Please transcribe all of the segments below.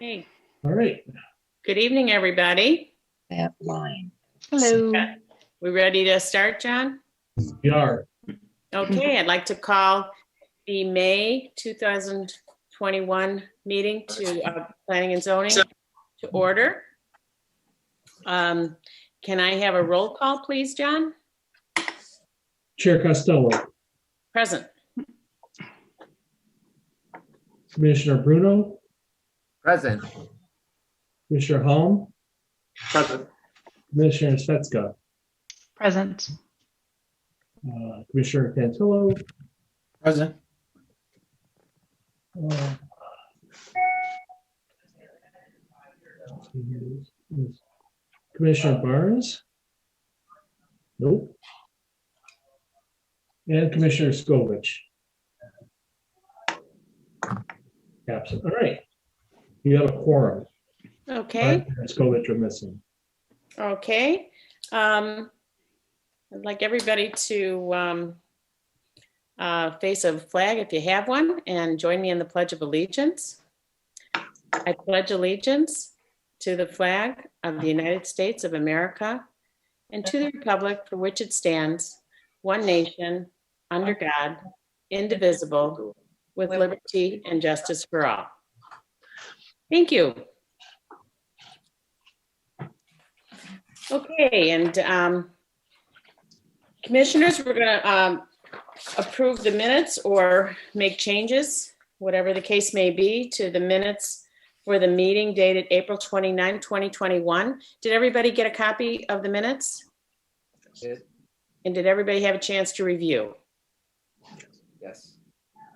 Hey, All right. good evening, everybody. That line. Hello. We ready to start, John? We are. Okay, I'd like to call the May 2021 meeting to Planning and Zoning to order. Can I have a roll call, please, John? Chair Costello, Present. Commissioner Bruno, Present. Commissioner Halm, Present. Commissioner Svetska, Present. Commissioner Cantillo, Present. Commissioner Barnes. Nope. And Commissioner Skovich. Absent. All right. You have a quorum. Okay, Skovich are missing. okay. I'd like everybody to face a flag if you have one and join me in the Pledge of Allegiance. I pledge allegiance to the flag of the United States of America and to the republic for which it stands, one nation, under God, indivisible, with liberty and justice for all. Thank you. Okay, and commissioners, we're going to approve the minutes or make changes, whatever the case may be, to the minutes for the meeting dated April 29, 2021. Did everybody get a copy of the minutes? Yes. And did everybody have a chance to review? Yes.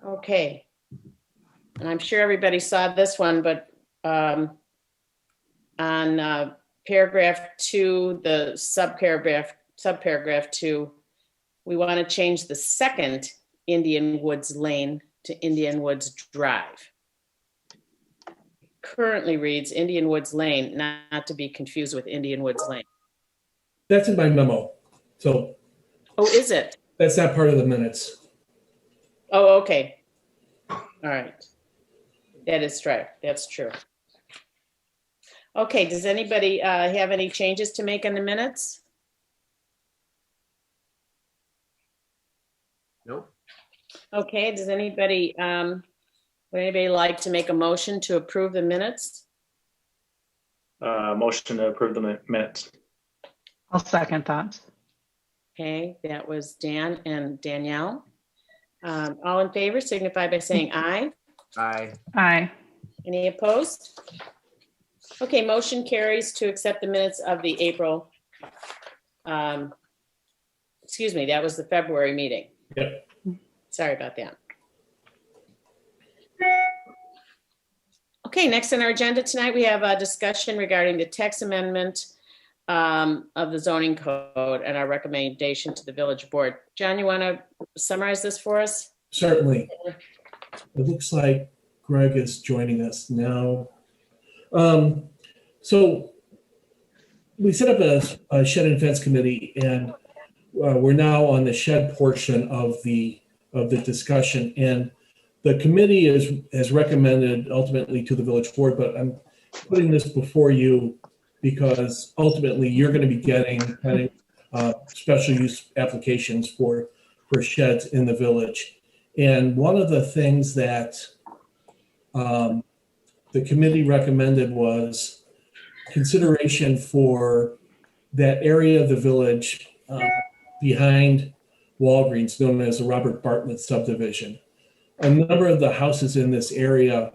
Okay. And I'm sure everybody saw this one, but on paragraph 2, the subparagraph 2, we want to change the second Indian Woods Lane to Indian Woods Drive. Currently reads Indian Woods Lane, not to be confused with Indian Woods Lane. That's in my memo. So. Oh, is it? That's not part of the minutes. Oh, okay. All right. That is right. That's true. Okay, does anybody have any changes to make in the minutes? Nope. Okay, does anybody, would anybody like to make a motion to approve the minutes? Motion to approve the minutes. I'll second that. Okay, that was Dan and Danielle. All in favor signify by saying aye. Aye. Aye. Any opposed? Okay, motion carries to accept the minutes of the April, excuse me, that was the February meeting. Yep. Sorry about that. Okay, next on our agenda tonight, we have a discussion regarding the text amendment of the zoning code and our recommendation to the village board. John, you want to summarize this for us? Certainly. It looks like Greg is joining us now. So we set up a shed and fence committee, and we're now on the shed portion of the discussion. And the committee has recommended ultimately to the village board, but I'm putting this before you because ultimately you're going to be getting kind of special use applications for sheds in the village. And one of the things that the committee recommended was consideration for that area of the village behind Walgreens, known as the Robert Bartlett subdivision. A number of the houses in this area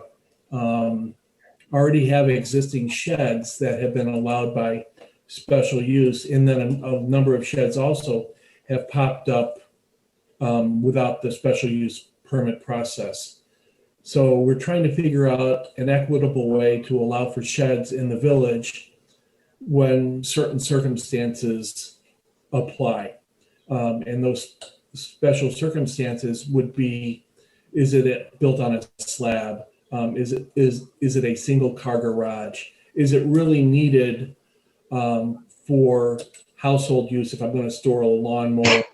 already have existing sheds that have been allowed by special use, and then a number of sheds also have popped up without the special use permit process. So we're trying to figure out an equitable way to allow for sheds in the village when certain circumstances apply. And those special circumstances would be, is it built on a slab? Is it a single car garage? Is it really needed for household use if I'm going to store a lawnmower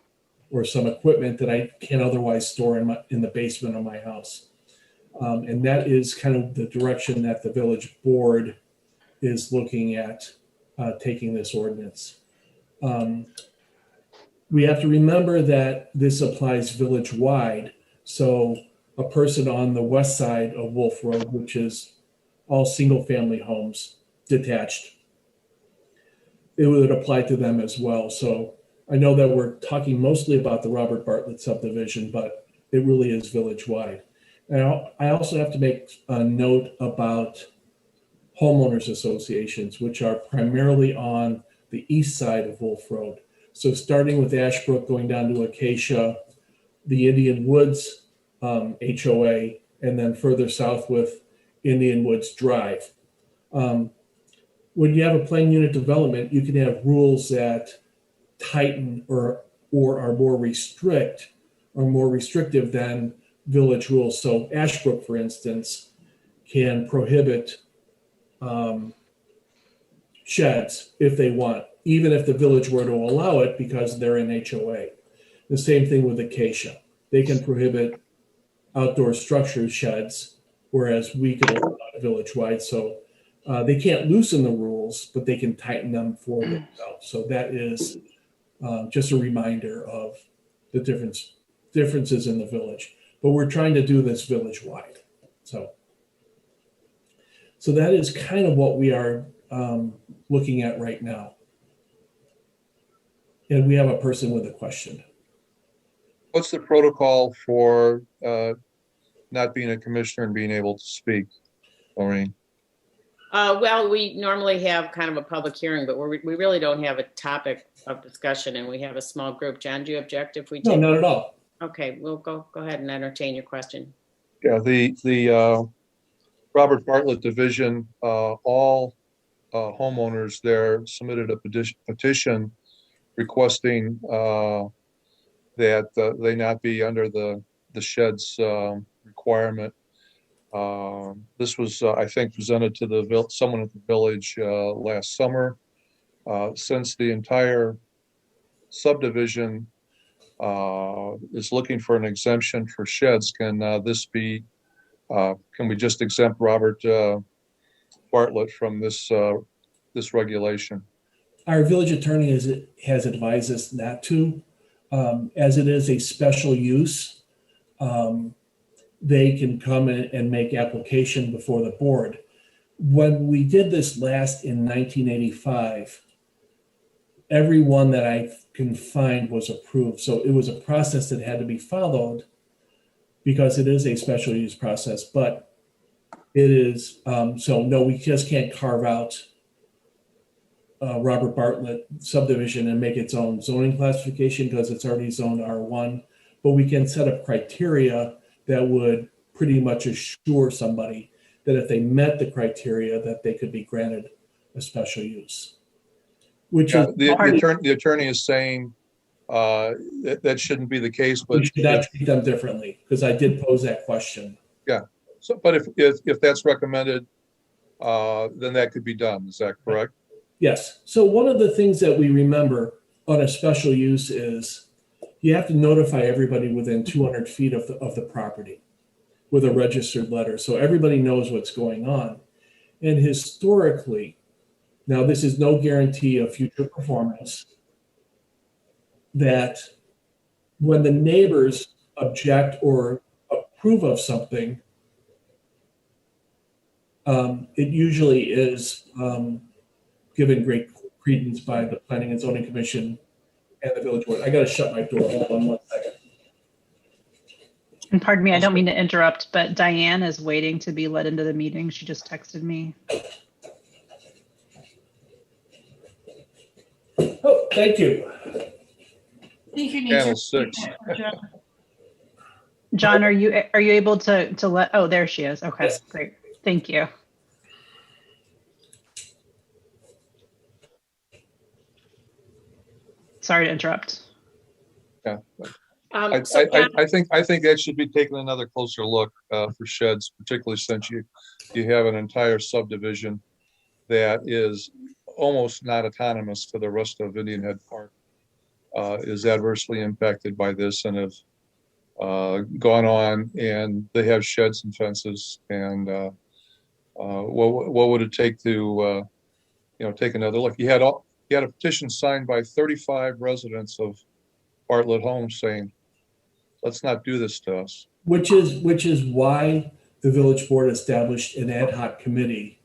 or some equipment that I can't otherwise store in the basement of my house? And that is kind of the direction that the village board is looking at taking this ordinance. We have to remember that this applies village-wide. So a person on the west side of Wolf Road, which is all single-family homes, detached, it would apply to them as well. So I know that we're talking mostly about the Robert Bartlett subdivision, but it really is village-wide. Now, I also have to make a note about homeowners associations, which are primarily on the east side of Wolf Road. So starting with Ashbrook, going down to Acacia, the Indian Woods HOA, and then further south with Indian Woods Drive. When you have a planned unit development, you can have rules that tighten or are more restrictive than village rules. So Ashbrook, for instance, can prohibit sheds if they want, even if the village were to allow it because they're in HOA. The same thing with Acacia. They can prohibit outdoor structure sheds, whereas we could allow it village-wide. So they can't loosen the rules, but they can tighten them for themselves. So that is just a reminder of the differences in the village. But we're trying to do this village-wide. So that is kind of what we are looking at right now. And we have a person with a question. What's the protocol for not being a commissioner and being able to speak, Maureen? Well, we normally have kind of a public hearing, but we really don't have a topic of discussion, and we have a small group. John, do you object if we take? No, not at all. Okay, we'll go ahead and entertain your question. Yeah, the Robert Bartlett Division, all homeowners there submitted a petition requesting that they not be under the sheds requirement. This was, I think, presented to someone at the village last summer. Since the entire subdivision is looking for an exemption for sheds, can we just exempt Robert Bartlett from this regulation? Our village attorney has advised us not to, as it is a special use. They can come and make application before the board. When we did this last in 1985, every one that I can find was approved. So it was a process that had to be followed because it is a special use process, but it is, so no, we just can't carve out Robert Bartlett subdivision and make its own zoning classification because it's already zoned R1, but we can set up criteria that would pretty much assure somebody that if they met the criteria that they could be granted a special use. Which is the attorney is saying that shouldn't be the case, but we should not treat them differently, because I did pose that question. Yeah. So, but if that's recommended, then that could be done. Is that correct? Yes. So one of the things that we remember on a special use is you have to notify everybody within 200 feet of the property with a registered letter. So everybody knows what's going on. And historically, now this is no guarantee of future performance, that when the neighbors object or approve of something, it usually is given great credence by the Planning and Zoning Commission and the village board. I got to shut my door. Hold on one second. And pardon me, I don't mean to interrupt, but Diane is waiting to be let into the meeting. She just texted me. Oh, thank you. Panel 6. John, are you able to let? Oh, there she is. Okay, Yes. Great. Thank you. Sorry to interrupt. Yeah. So I think that should be taken another closer look for sheds, particularly since you have an entire subdivision that is almost not autonomous to the rest of Indian Head Park, is adversely impacted by this. And gone on and they have sheds and fences, and what would it take to take another look? You had a petition signed by 35 residents of Bartlett Homes saying, let's not do this to us. Which is why the village board established an ad hoc committee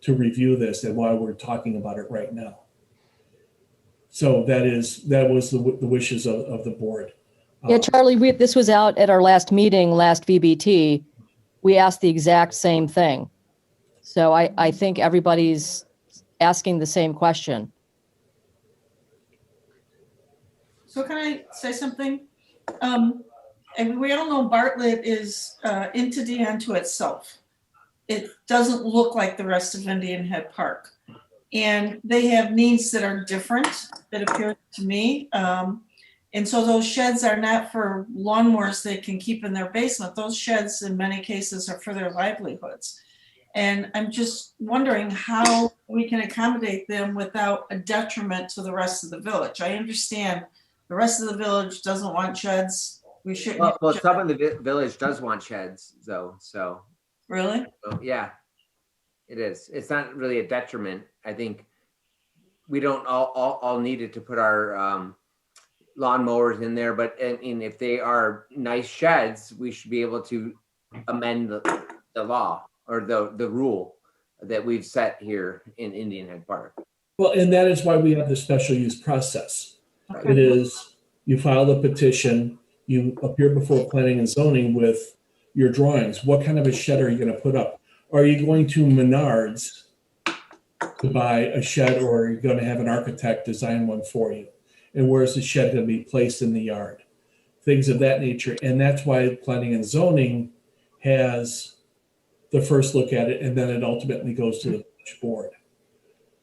to review this, and why we're talking about it right now. So that was the wishes of the board. Yeah, Charlie, this was out at our last meeting, last VBT. We asked the exact same thing. So I think everybody's asking the same question. So can I say something? And we all know Bartlett is entity unto itself. It doesn't look like the rest of Indian Head Park. And they have needs that are different, that appear to me. And so those sheds are not for lawnmowers they can keep in their basement. Those sheds in many cases are for their livelihoods. And I'm just wondering how we can accommodate them without a detriment to the rest of the village. I understand the rest of the village doesn't want sheds. We shouldn't. Well, some of the village does want sheds, though. So Really? yeah, it is. It's not really a detriment. I think we don't all need it to put our lawnmowers in there, but and if they are nice sheds, we should be able to amend the law or the rule that we've set here in Indian Head Park. Well, and that is why we have the special use process. Okay. It is, you file the petition, you appear before planning and zoning with your drawings. What kind of a shed are you going to put up? Are you going to Menards to buy a shed, or are you going to have an architect design one for you? And where's the shed going to be placed in the yard? Things of that nature. And that's why planning and zoning has the first look at it, and then it ultimately goes to the village board.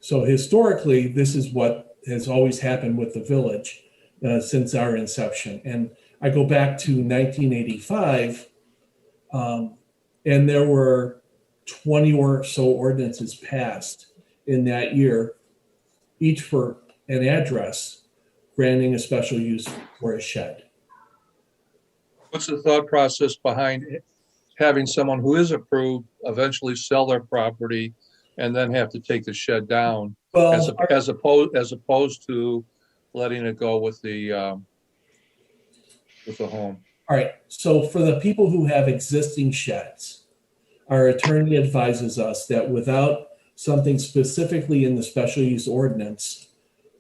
So historically, this is what has always happened with the village since our inception. And I go back to 1985, and there were 20 or so ordinances passed in that year, each for an address, granting a special use for a shed. What's the thought process behind having someone who is approved eventually sell their property and then have to take the shed down, as opposed to letting it go with the home? All right, so for the people who have existing sheds, our attorney advises us that without something specifically in the special use ordinance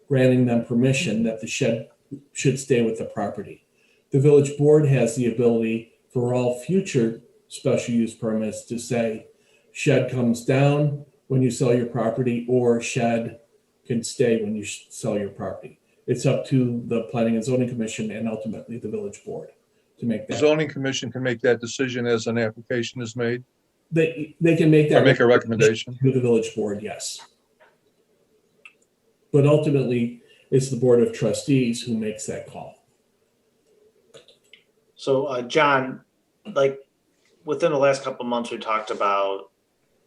granting them permission, that the shed should stay with the property. The village board has the ability for all future special use permits to say shed comes down when you sell your property, or shed can stay when you sell your property. It's up to the Planning and Zoning Commission and ultimately the village board to make The that. zoning commission can make that decision as an application is made, They can make that. or make a recommendation. To the village board, yes. But ultimately, it's the board of trustees who makes that call. So, John, like within the last couple of months, we talked about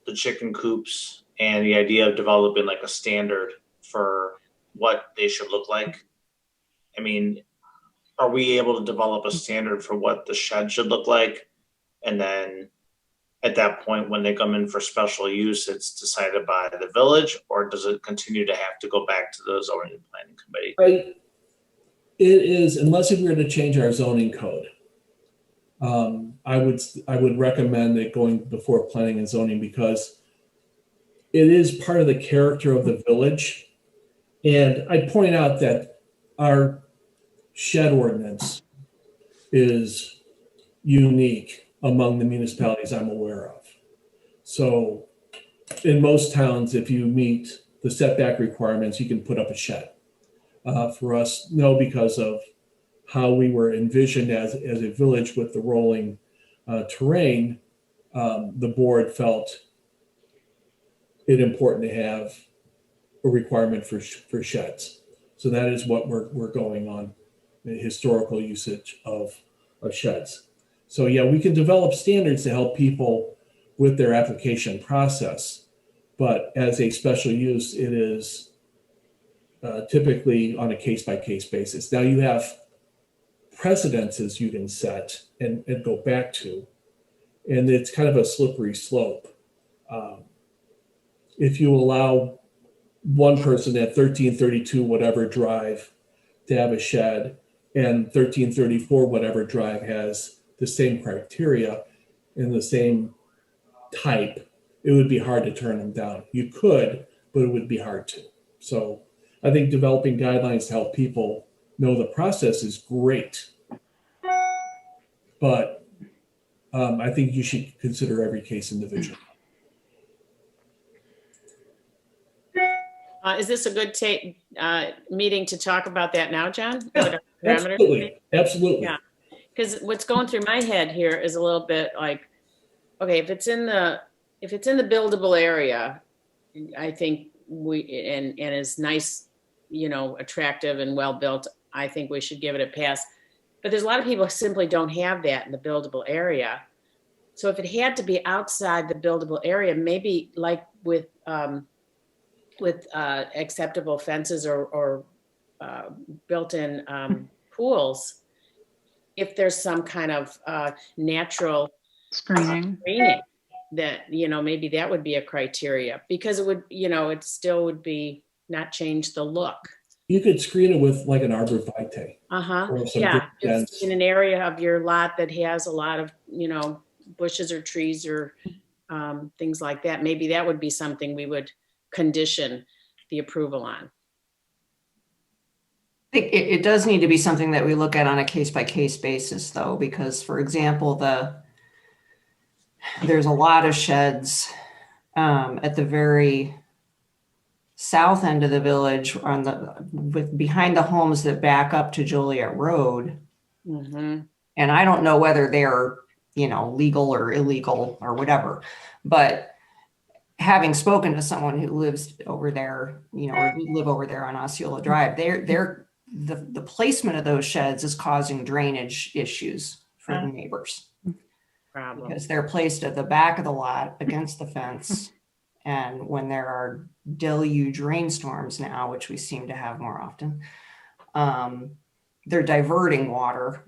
the chicken coops and the idea of developing like a standard for what they should look like. I mean, are we able to develop a standard for what the shed should look like? And then at that point, when they come in for special use, it's decided by the village, or does it continue to have to go back to the zoning and planning committee? Right. It is, unless if we were to change our zoning code, I would recommend it going before planning and zoning, because it is part of the character of the village. And I point out that our shed ordinance is unique among the municipalities I'm aware of. So in most towns, if you meet the setback requirements, you can put up a shed. For us, no, because of how we were envisioned as a village with the rolling terrain, the board felt it important to have a requirement for sheds. So that is what we're going on, the historical usage of sheds. So yeah, we can develop standards to help people with their application process, but as a special use, it is typically on a case-by-case basis. Now you have precedences you can set and go back to. And it's kind of a slippery slope. If you allow one person at 1332 whatever drive to have a shed, and 1334 whatever drive has the same criteria and the same type, it would be hard to turn them down. You could, but it would be hard to. So I think developing guidelines to help people know the process is great. But I think you should consider every case individually. Is this a good meeting to talk about that now, John? Yeah, absolutely. Absolutely. Yeah. Because what's going through my head here is a little bit like, okay, if it's in the buildable area, I think and is nice, attractive and well built, I think we should give it a pass. But there's a lot of people who simply don't have that in the buildable area. So if it had to be outside the buildable area, maybe like with acceptable fences or built-in pools, if there's some kind of natural Screening. that, maybe that would be a criteria, because it would, it still would be not change the look. You could screen it with like an arborvitae. Or some Yeah, dense- just in an area of your lot that has a lot of, bushes or trees or things like that. Maybe that would be something we would condition the approval on. I think it does need to be something that we look at on a case-by-case basis, though, because, for example, there's a lot of sheds at the very south end of the village behind the homes that back up to Joliet Road. Mm-hmm. And I don't know whether they're, legal or illegal or whatever, but having spoken to someone who lives over there, or who live over there on Osceola Drive, the placement of those sheds is causing drainage issues for the neighbors. Problem. Because they're placed at the back of the lot against the fence. And when there are deluge rainstorms now, which we seem to have more often, they're diverting water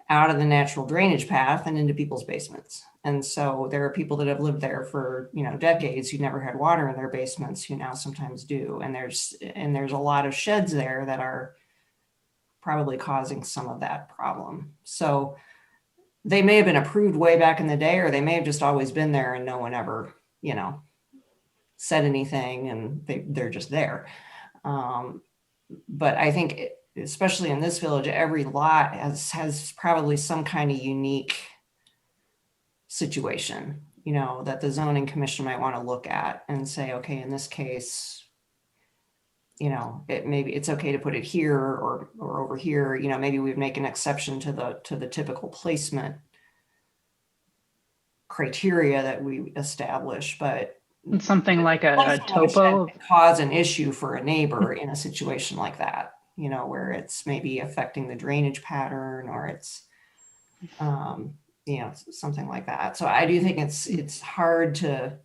out of the natural drainage path and into people's basements. And so there are people that have lived there for, decades who never had water in their basements who now sometimes do. And there's a lot of sheds there that are probably causing some of that problem. So they may have been approved way back in the day, or they may have just always been there and no one ever, said anything, and they're just there. But I think, especially in this village, every lot has probably some kind of unique situation, that the zoning commission might want to look at and say, okay, in this case, it's okay to put it here or over here. Maybe we'd make an exception to the typical placement criteria that we establish, but Something like a topo. Cause an issue for a neighbor in a situation like that, where it's maybe affecting the drainage pattern, or it's, something like that. So I do think it's hard to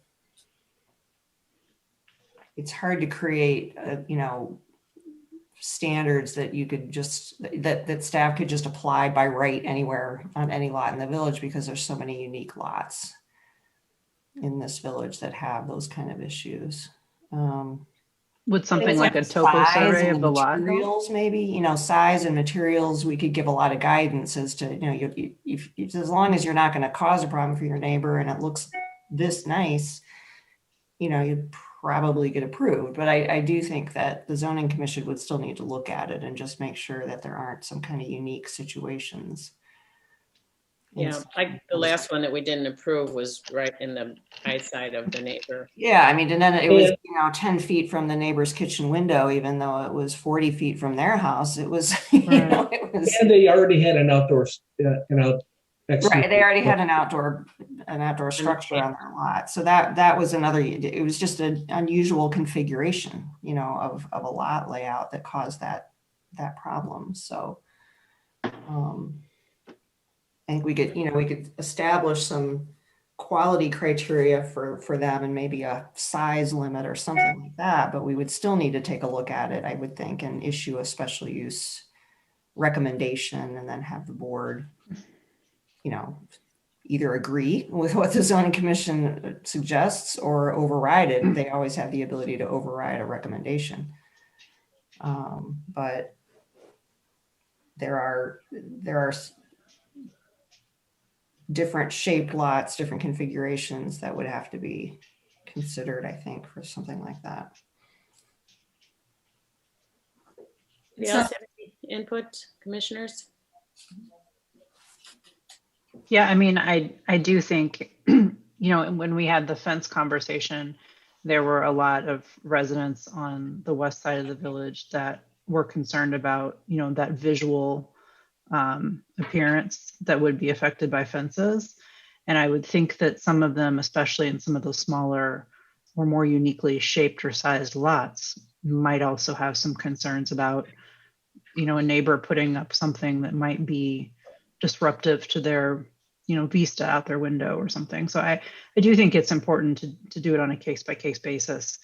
create, standards that you could that staff could just apply by right anywhere on any lot in the village, because there's so many unique lots in this village that have those kind of issues. Would something like a topo survey of the lot? Materials, maybe, size and materials, we could give a lot of guidance as to, if as long as you're not going to cause a problem for your neighbor and it looks this nice, you'd probably get approved. But I do think that the zoning commission would still need to look at it and just make sure that there aren't some kind of unique situations. Yeah, like the last one that we didn't approve was right in the eyesight of the neighbor. Yeah, and then it was 10 feet from the neighbor's kitchen window, even though it was 40 feet from their house. It was, it was. And they already had an outdoor, Right, they already had an outdoor structure on their lot. So that was another. It was just an unusual configuration, of a lot layout that caused that problem. So. I think we could establish some quality criteria for them, and maybe a size limit or something like that, but we would still need to take a look at it, I would think, and issue a special use recommendation and then have the board, either agree with what the zoning commission suggests or override it. They always have the ability to override a recommendation. But there are different shaped lots, different configurations that would have to be considered, I think, for something like that. Anybody else have any input, commissioners? Yeah, I mean, I do think, when we had the fence conversation, there were a lot of residents on the west side of the village that were concerned about, that visual appearance that would be affected by fences. And I would think that some of them, especially in some of those smaller or more uniquely shaped or sized lots, might also have some concerns about, a neighbor putting up something that might be disruptive to their, vista out their window or something. So I do think it's important to do it on a case by case basis,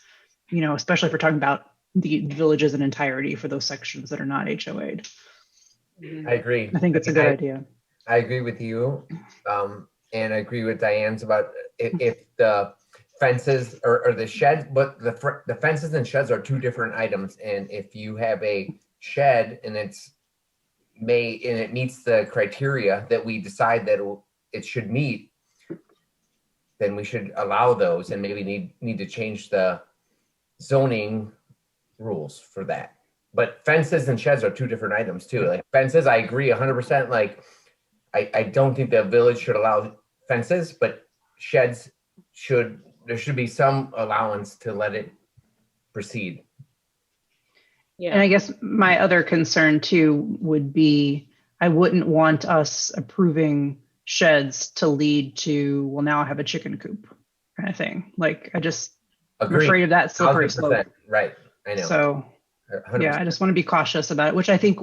especially if we're talking about the village as an entirety for those sections that are not HOA'd. I agree. I think it's a good idea. I agree with you. And I agree with Diane's about if the fences or the sheds, but the fences and sheds are two different items. And if you have a shed and it meets the criteria that we decide that it should meet, then we should allow those and maybe need to change the zoning rules for that. But fences and sheds are two different items too. Like fences, I agree 100%. Like I don't think the village should allow fences, but sheds there should be some allowance to let it proceed. Yeah. And I guess my other concern too would be, I wouldn't want us approving sheds to lead to, well, now I have a chicken coop kind of thing. Like I'm afraid of that slippery slope. Right. I know. So 100%. Yeah, I just want to be cautious about it, which I think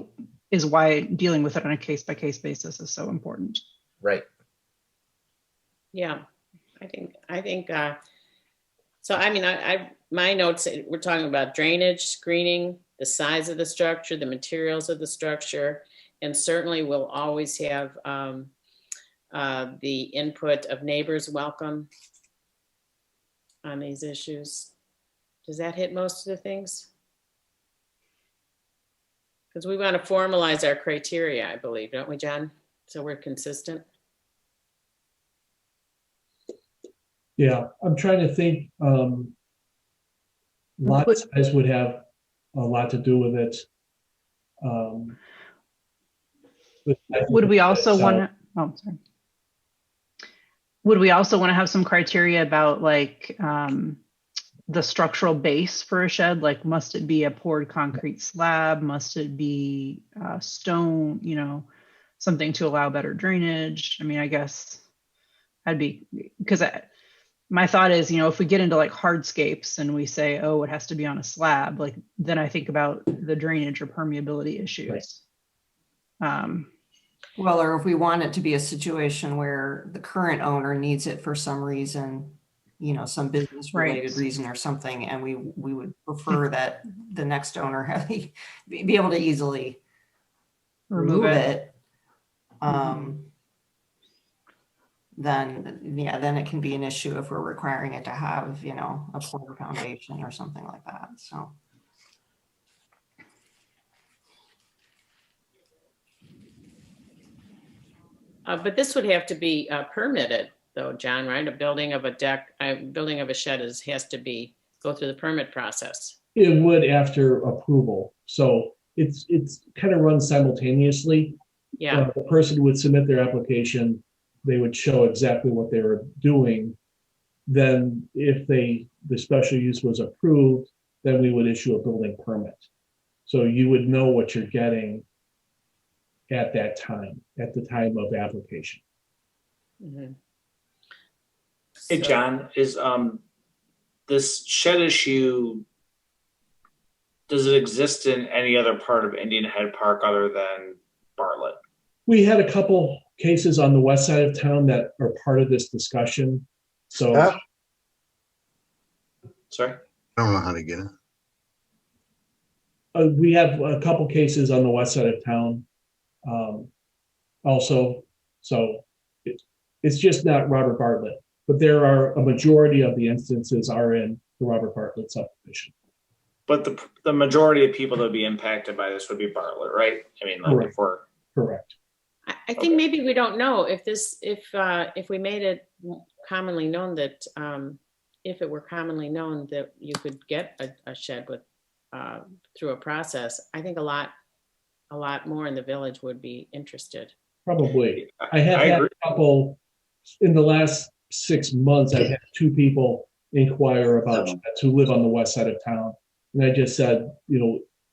is why dealing with it on a case by case basis is so important. Right. Yeah, I think, so I mean, my notes, we're talking about drainage, screening, the size of the structure, the materials of the structure, and certainly we'll always have the input of neighbors welcome on these issues. Does that hit most of the things? Because we want to formalize our criteria, I believe, don't we, John? So we're consistent. Yeah, I'm trying to think. Lot size would have a lot to do with it. Would we also want to? Oh, sorry. Would we also want to have some criteria about like the structural base for a shed? Like, must it be a poured concrete slab? Must it be stone? Something to allow better drainage. I mean, I guess I'd be because my thought is, if we get into like hardscapes and we say, oh, it has to be on a slab, like then I think about the drainage or permeability issues. Right. Well, or if we want it to be a situation where the current owner needs it for some reason, some business related reason or something, and we would prefer that the next owner be able to easily remove it. Then it can be an issue if we're requiring it to have, a poured foundation or something like that. So. But this would have to be permitted though, John, right? A building of a deck, building of a shed has to go through the permit process. It would after approval. So it's kind of run simultaneously. Yeah. The person would submit their application. They would show exactly what they were doing. Then if the special use was approved, then we would issue a building permit. So you would know what you're getting at that time, at the time of application. Mm-hmm. Hey, John, is this shed issue, does it exist in any other part of Indian Head Park other than Bartlett? We had a couple cases on the west side of town that are part of this discussion. So, sorry? I don't know how to get it. We have a couple cases on the west side of town Also, so it's just not Robert Bartlett, but there are a majority of the instances are in the Robert Bartlett subdivision. But the majority of people that would be impacted by this would be Bartlett, right? I mean, like Correct. if we're Correct. I think maybe we don't know if we made it commonly known that if it were commonly known that you could get a shed with through a process, I think a lot more in the village would be interested. Probably. I have had a couple in the last 6 months. I've had 2 people inquire about sheds who live on the west side of town. And I just said,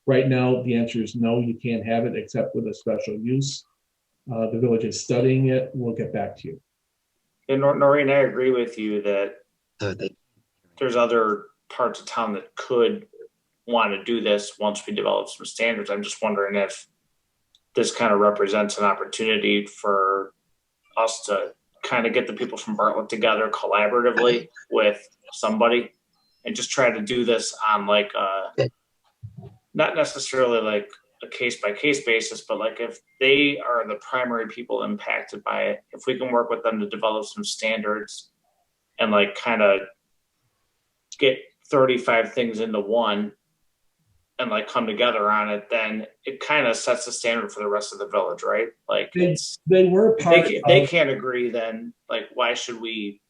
right now the answer is no, you can't have it except with a special use. The village is studying it. We'll get back to you. And Noreen, I agree with you that there's other parts of town that could want to do this once we develop some standards. I'm just wondering if this kind of represents an opportunity for us to kind of get the people from Bartlett together collaboratively with somebody and just try to do this on like not necessarily like a case by case basis, but like if they are the primary people impacted by it, if we can work with them to develop some standards and like kind of get 35 things into one and like come together on it, then it kind of sets the standard for the rest of the village, right? Like they were part they can't agree, then like why should we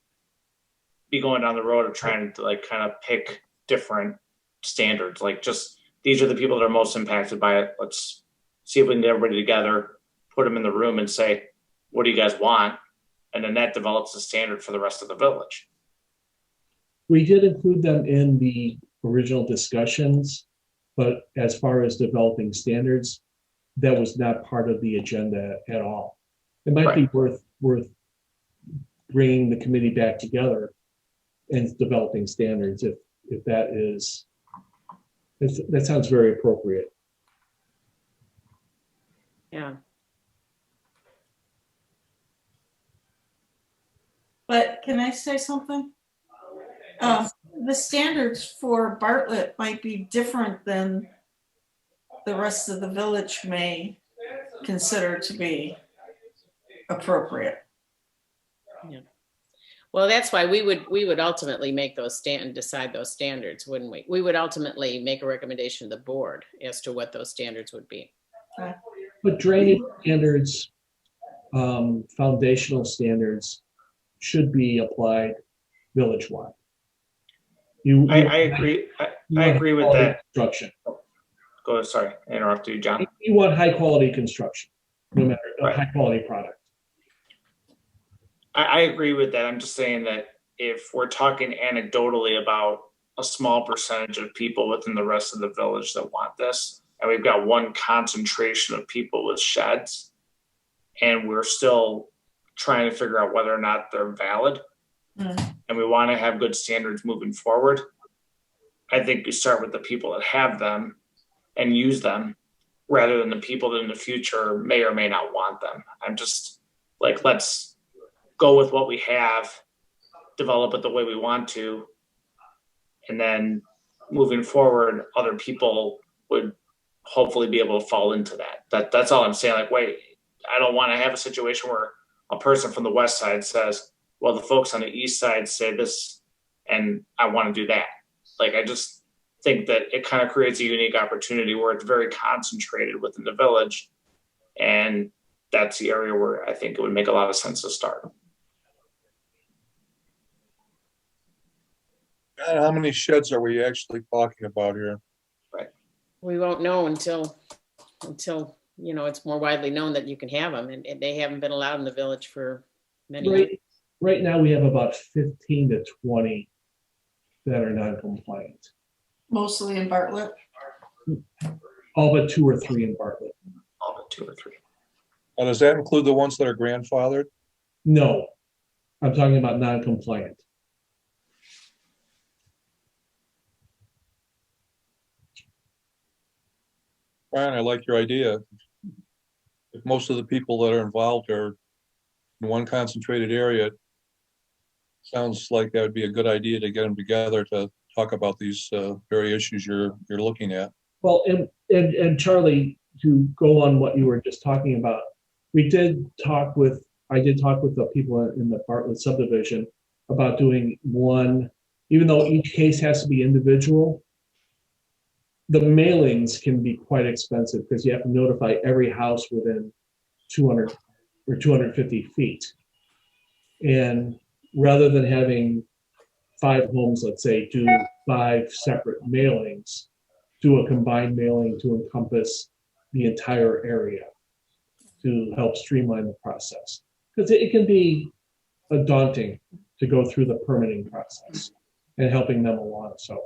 be going down the road of trying to like kind of pick different standards? Like just these are the people that are most impacted by it. Let's see if we can get everybody together, put them in the room and say, what do you guys want? And then that develops a standard for the rest of the village. We did include them in the original discussions, but as far as developing standards, that was not part of the agenda at all. It might be worth bringing the committee back together and developing standards if that is. That sounds very appropriate. Yeah. But can I say something? The standards for Bartlett might be different than the rest of the village may consider to be appropriate. Yeah. Well, that's why we would ultimately make those decide those standards, wouldn't we? We would ultimately make a recommendation to the board as to what those standards would be. Okay. But drainage standards, foundational standards should be applied village-wide. I agree. I agree with that. Construction. Go ahead. Sorry, I interrupted you, John. You want high quality construction, no matter high quality product. I agree with that. I'm just saying that if we're talking anecdotally about a small percentage of people within the rest of the village that want this, and we've got one concentration of people with sheds, and we're still trying to figure out whether or not they're valid, and we want to have good standards moving forward, I think you start with the people that have them and use them rather than the people that in the future may or may not want them. I'm just like, let's go with what we have, develop it the way we want to, and then moving forward, other people would hopefully be able to fall into that. That's all I'm saying. Like, wait, I don't want to have a situation where a person from the west side says, well, the folks on the east side say this, and I want to do that. Like, I just think that it kind of creates a unique opportunity where it's very concentrated within the village. And that's the area where I think it would make a lot of sense to start. How many sheds are we actually talking about here? Right. We won't know until it's more widely known that you can have them, and they haven't been allowed in the village for many years. Right now, we have about 15 to 20 that are non-compliant. Mostly in Bartlett. All but 2 or 3 in Bartlett. All but 2 or 3. Now, does that include the ones that are grandfathered? No, I'm talking about non-compliant. Brian, I like your idea. If most of the people that are involved are in one concentrated area, it sounds like that would be a good idea to get them together to talk about these very issues you're looking at. Well, and Charlie, to go on what you were just talking about, I did talk with the people in the Bartlett subdivision about doing one, even though each case has to be individual, the mailings can be quite expensive because you have to notify every house within 200 or 250 feet. And rather than having 5 homes, let's say, do 5 separate mailings, do a combined mailing to encompass the entire area to help streamline the process. Because it can be daunting to go through the permitting process and helping them along. So,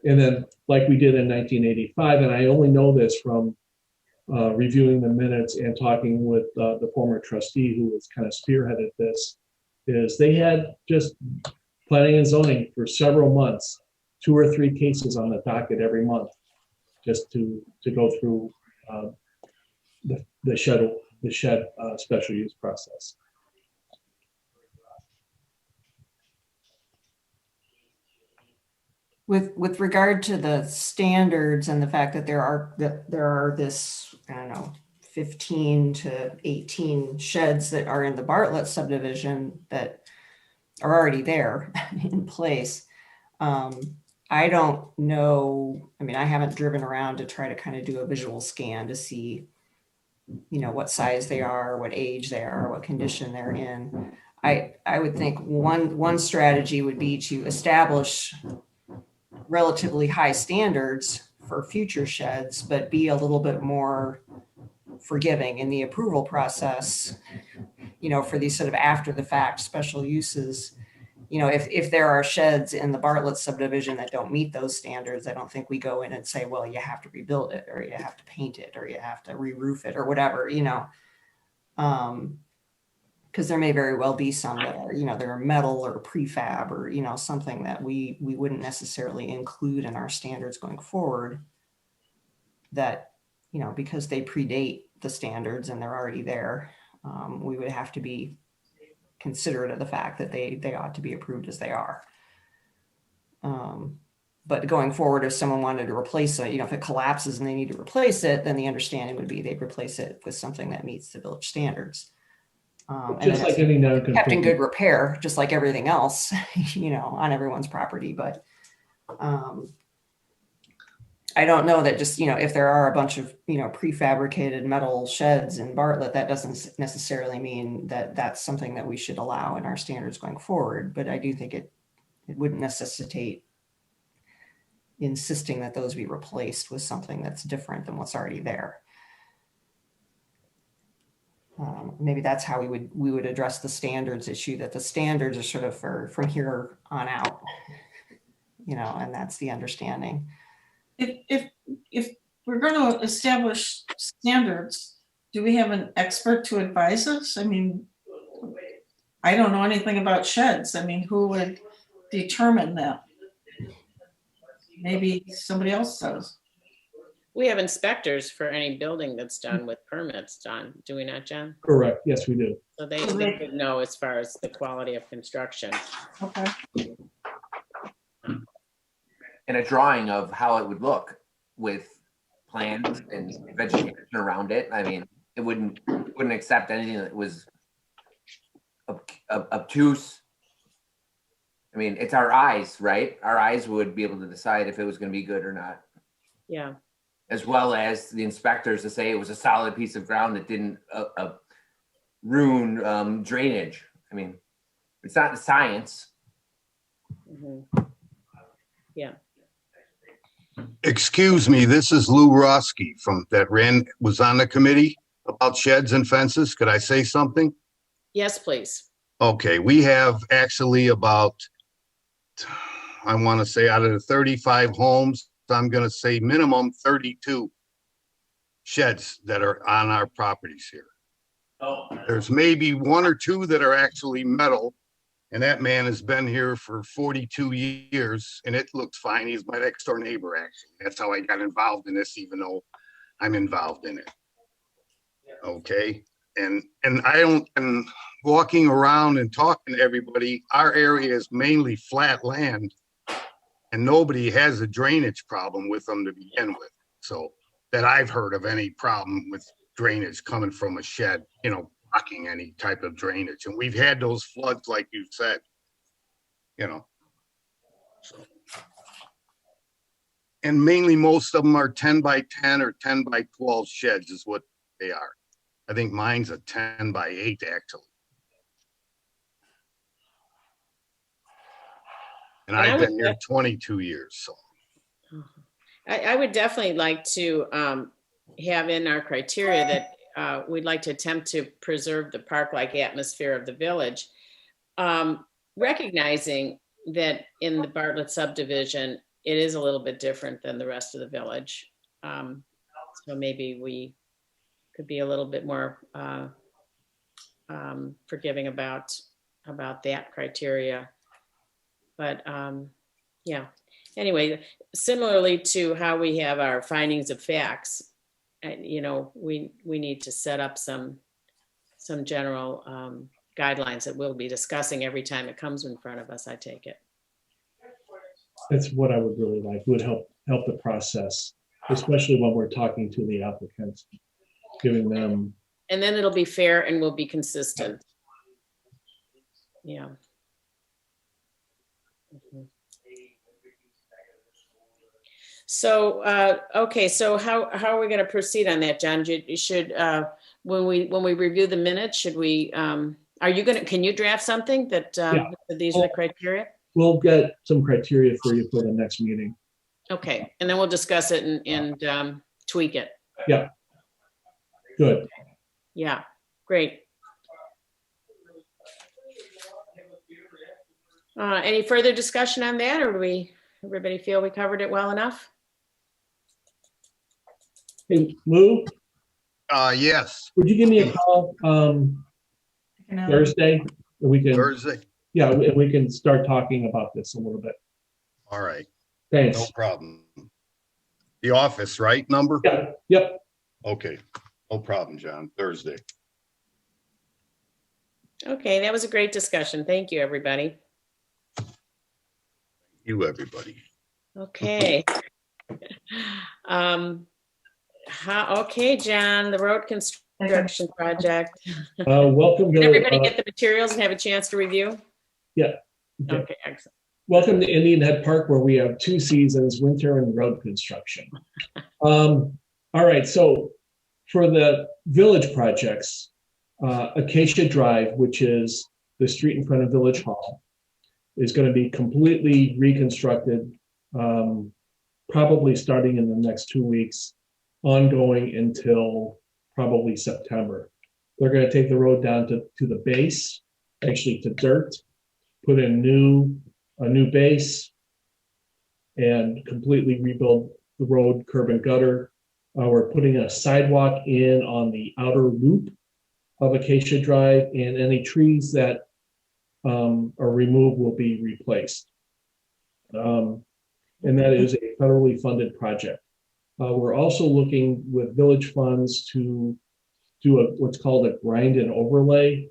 and then like we did in 1985, and I only know this from reviewing the minutes and talking with the former trustee who was kind of spearheaded this, is they had just planning and zoning for several months, 2 or 3 cases on the docket every month, just to go through the shed special use process. With regard to the standards and the fact that there are this, I don't know, 15 to 18 sheds that are in the Bartlett subdivision that are already there in place. I don't know. I mean, I haven't driven around to try to kind of do a visual scan to see, what size they are, what age they are, what condition they're in. I would think one strategy would be to establish relatively high standards for future sheds, but be a little bit more forgiving in the approval process, for these sort of after the fact special uses. If there are sheds in the Bartlett subdivision that don't meet those standards, I don't think we go in and say, well, you have to rebuild it, or you have to paint it, or you have to re-roof it, or whatever, because there may very well be some that are, they're metal or prefab or, something that we wouldn't necessarily include in our standards going forward, that, because they predate the standards and they're already there, we would have to be considerate of the fact that they ought to be approved as they are. But going forward, if someone wanted to replace it, if it collapses and they need to replace it, then the understanding would be they'd replace it with something that meets the village standards. Just like any non-conforming, kept in good repair, just like everything else, on everyone's property. But I don't know that just, if there are a bunch of, prefabricated metal sheds in Bartlett, that doesn't necessarily mean that that's something that we should allow in our standards going forward. But I do think it wouldn't necessitate insisting that those be replaced with something that's different than what's already there. Maybe that's how we would address the standards issue, that the standards are sort of from here on out, and that's the understanding. If we're going to establish standards, do we have an expert to advise us? I mean, I don't know anything about sheds. I mean, who would determine that? Maybe somebody else does. We have inspectors for any building that's done with permits, John. Do we not, John? correct, yes, we do. So they could know as far as the quality of construction. Okay. And a drawing of how it would look with plants and vegetation around it. I mean, it wouldn't accept anything that was obtuse. I mean, it's our eyes, right? Our eyes would be able to decide if it was going to be good or not. Yeah. As well as the inspectors to say it was a solid piece of ground that didn't ruin drainage. I mean, it's not science. Mm-hmm. Yeah. Excuse me, this is Lou Roski was on the committee about sheds and fences. Could I say something? Yes, please. Okay, we have actually about, I want to say out of the 35 homes, I'm going to say minimum 32 sheds that are on our properties here. Oh. There's maybe 1 or 2 that are actually metal, and that man has been here for 42 years, and it looks fine. He's my next door neighbor, actually. That's how I got involved in this, even though I'm involved in it. Okay, and walking around and talking to everybody, our area is mainly flat land. And nobody has a drainage problem with them to begin with. So that I've heard of any problem with drainage coming from a shed, blocking any type of drainage. And we've had those floods, like you said, So. And mainly most of them are 10 by 10 or 10 by 12 sheds is what they are. I think mine's a 10 by 8 actually. And I've been here 22 years, so. I would definitely like to have in our criteria that we'd like to attempt to preserve the park-like atmosphere of the village, recognizing that in the Bartlett subdivision, it is a little bit different than the rest of the village. So maybe we could be a little bit more forgiving about that criteria. But yeah, anyway, similarly to how we have our findings of facts, we need to set up some general guidelines that we'll be discussing every time it comes in front of us, I take it. That's what I would really like. It would help the process, especially when we're talking to the applicants, giving them. And then it'll be fair and we'll be consistent. Yeah. Mm-hmm. So, okay, so how are we going to proceed on that, John? Should when we review the minutes, should we? Can you draft something that these are the criteria? We'll get some criteria for you for the next meeting. Okay, and then we'll discuss it and tweak it. Yeah. Good. Yeah, great. Any further discussion on that, or do everybody feel we covered it well enough? Hey, Lou? Yes. Would you give me a call Thursday? Thursday? Yeah, we can start talking about this a little bit. All right. Thanks. No problem. The office, right, number? Yeah. Yep. Okay. No problem, John. Thursday. Okay, that was a great discussion. Thank you, everybody. You, everybody. Okay. Okay, John, the road construction project. Welcome Did to everybody get the materials and have a chance to review? Yeah. Okay, excellent. Welcome to Indian Head Park, where we have 2 seasons, winter and road construction. All right, so for the village projects, Acacia Drive, which is the street in front of Village Hall, is going to be completely reconstructed, probably starting in the next 2 weeks, ongoing until probably September. They're going to take the road down to the base, actually to dirt, put in a new base, and completely rebuild the road, curb and gutter. We're putting a sidewalk in on the outer loop of Acacia Drive, and any trees that are removed will be replaced. And that is a federally funded project. We're also looking with village funds to do what's called a grind and overlay,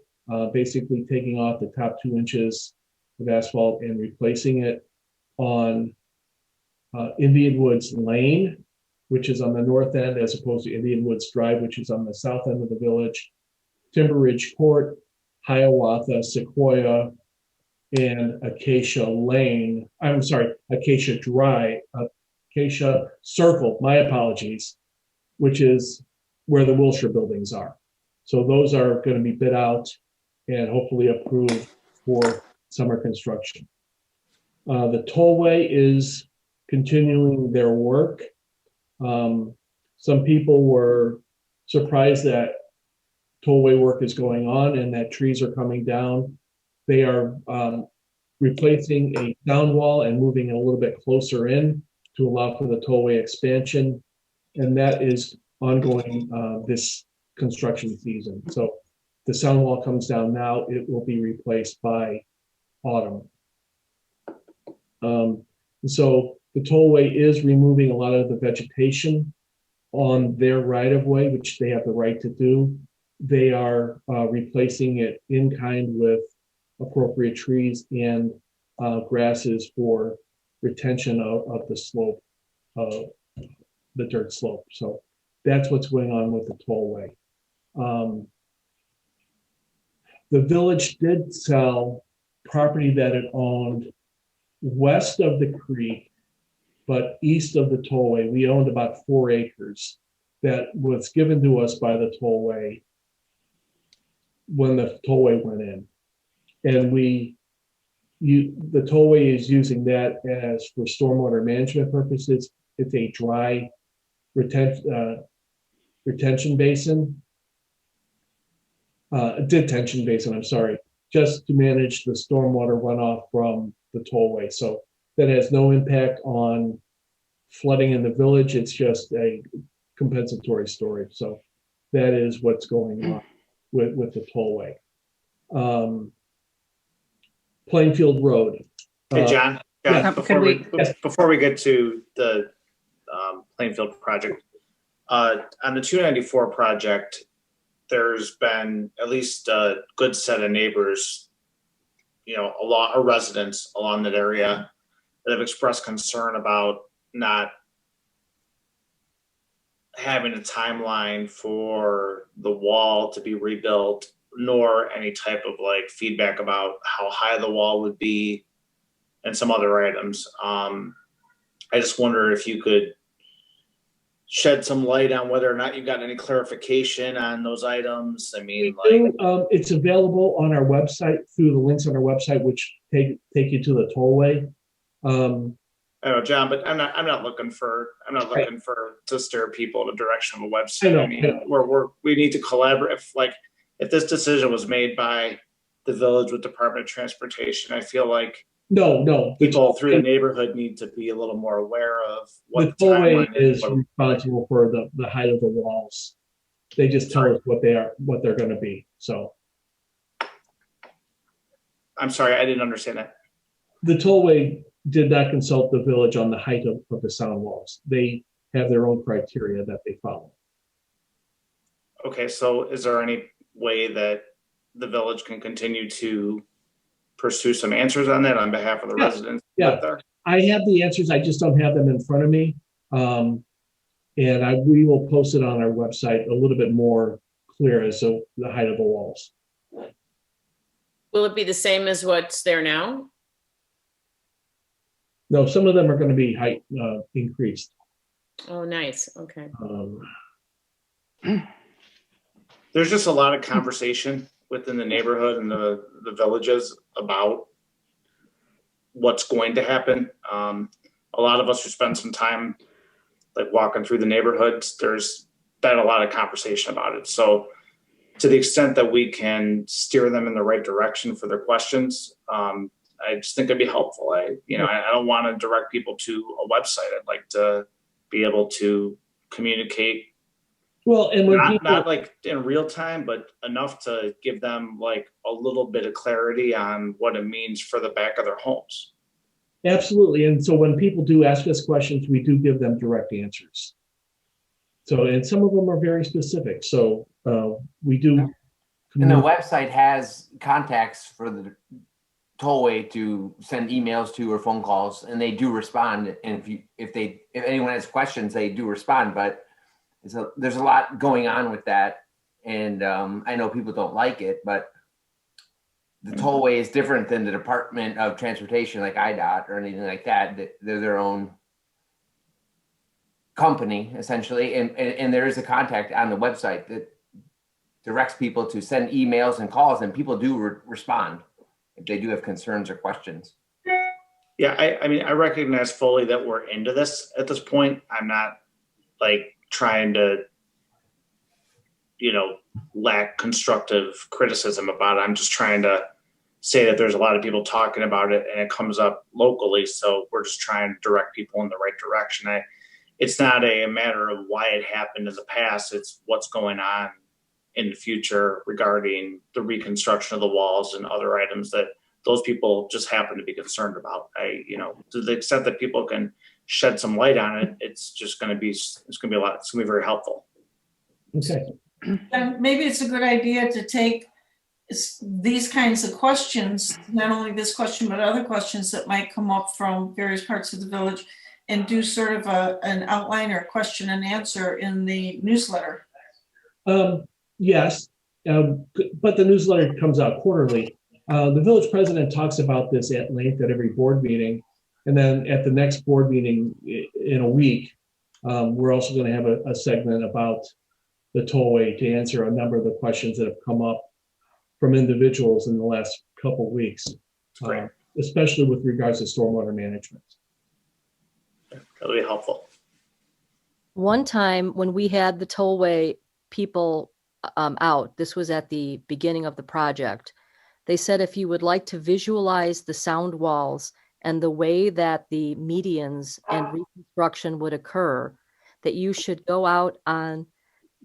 basically taking off the top 2 inches of asphalt and replacing it on Indian Woods Lane, which is on the north end, as opposed to Indian Woods Drive, which is on the south end of the village, Timber Ridge Court, Hiawatha, Sequoia, and Acacia Lane. I'm sorry, Acacia Drive, Acacia Circle, my apologies, which is where the Wilshire buildings are. So those are going to be bid out and hopefully approved for summer construction. The tollway is continuing their work. Some people were surprised that tollway work is going on and that trees are coming down. They are replacing a down wall and moving it a little bit closer in to allow for the tollway expansion. And that is ongoing this construction season. So the sound wall comes down now, it will be replaced by autumn. So the tollway is removing a lot of the vegetation on their right of way, which they have the right to do. They are replacing it in kind with appropriate trees and grasses for retention of the slope, the dirt slope. So that's what's going on with the tollway. The village did sell property that it owned west of the creek, but east of the tollway. We owned about 4 acres that was given to us by the tollway when the tollway went in. And the tollway is using that as for stormwater management purposes. It's a dry retention basin, detention basin, I'm sorry, just to manage the stormwater runoff from the tollway. So that has no impact on flooding in the village. It's just a compensatory storage. So that is what's going on with the tollway. Plainfield Road. Hey, John, yeah, before we get to the Plainfield project, on the 294 project, there's been at least a good set of neighbors, residents along that area that have expressed concern about not having a timeline for the wall to be rebuilt, nor any type of feedback about how high the wall would be and some other items. I just wonder if you could shed some light on whether or not you've gotten any clarification on those items. I mean, it's available on our website through the links on our website, which take you to the tollway. I know, John, but I'm not looking to steer people in the direction of a website. We need to collaborate. If this decision was made by the village with Department of Transportation, I feel like people through the neighborhood need to be a little more aware of what the tollway is responsible for the height of the walls. They just tell us what they're going to be. So I'm sorry, I didn't understand that. The tollway did not consult the village on the height of the sound walls. They have their own criteria that they follow. Okay, so is there any way that the village can continue to pursue some answers on that on behalf of the residents? Yeah, I have the answers. I just don't have them in front of me. And we will post it on our website a little bit more clear as to the height of the walls. Will it be the same as what's there now? No, some of them are going to be height increased. Oh, nice. Okay. There's just a lot of conversation within the neighborhood and the villages about what's going to happen. A lot of us who spend some time walking through the neighborhoods, there's been a lot of conversation about it. So to the extent that we can steer them in the right direction for their questions, I just think it'd be helpful. I don't want to direct people to a website. I'd like to be able to communicate. Well, and not in real time, but enough to give them a little bit of clarity on what it means for the back of their homes. Absolutely. And so when people do ask us questions, we do give them direct answers. So, and some of them are very specific. So we do. And the website has contacts for the tollway to send emails to or phone calls, and they do respond. And if anyone has questions, they do respond. But there's a lot going on with that, and I know people don't like it, but the tollway is different than the Department of Transportation, like IDOT or anything like that. They're their own company essentially, and there is a contact on the website that directs people to send emails and calls, and people do respond if they do have concerns or questions. Yeah, I mean, I recognize fully that we're into this at this point. I'm not trying to, lack constructive criticism about it. I'm just trying to say that there's a lot of people talking about it and it comes up locally. So we're just trying to direct people in the right direction. It's not a matter of why it happened in the past. It's what's going on in the future regarding the reconstruction of the walls and other items that those people just happen to be concerned about. To the extent that people can shed some light on it, it's going to be very helpful. Okay. And maybe it's a good idea to take these kinds of questions, not only this question, but other questions that might come up from various parts of the village, and do sort of an outline or question and answer in the newsletter. Yes, but the newsletter comes out quarterly. The village president talks about this at length at every board meeting. And then at the next board meeting in a week, we're also going to have a segment about the tollway to answer a number of the questions that have come up from individuals in the last couple of weeks, especially with regards to stormwater management. That'll be helpful. One time when we had the tollway people out, this was at the beginning of the project, they said if you would like to visualize the sound walls and the way that the medians and reconstruction would occur, that you should go out on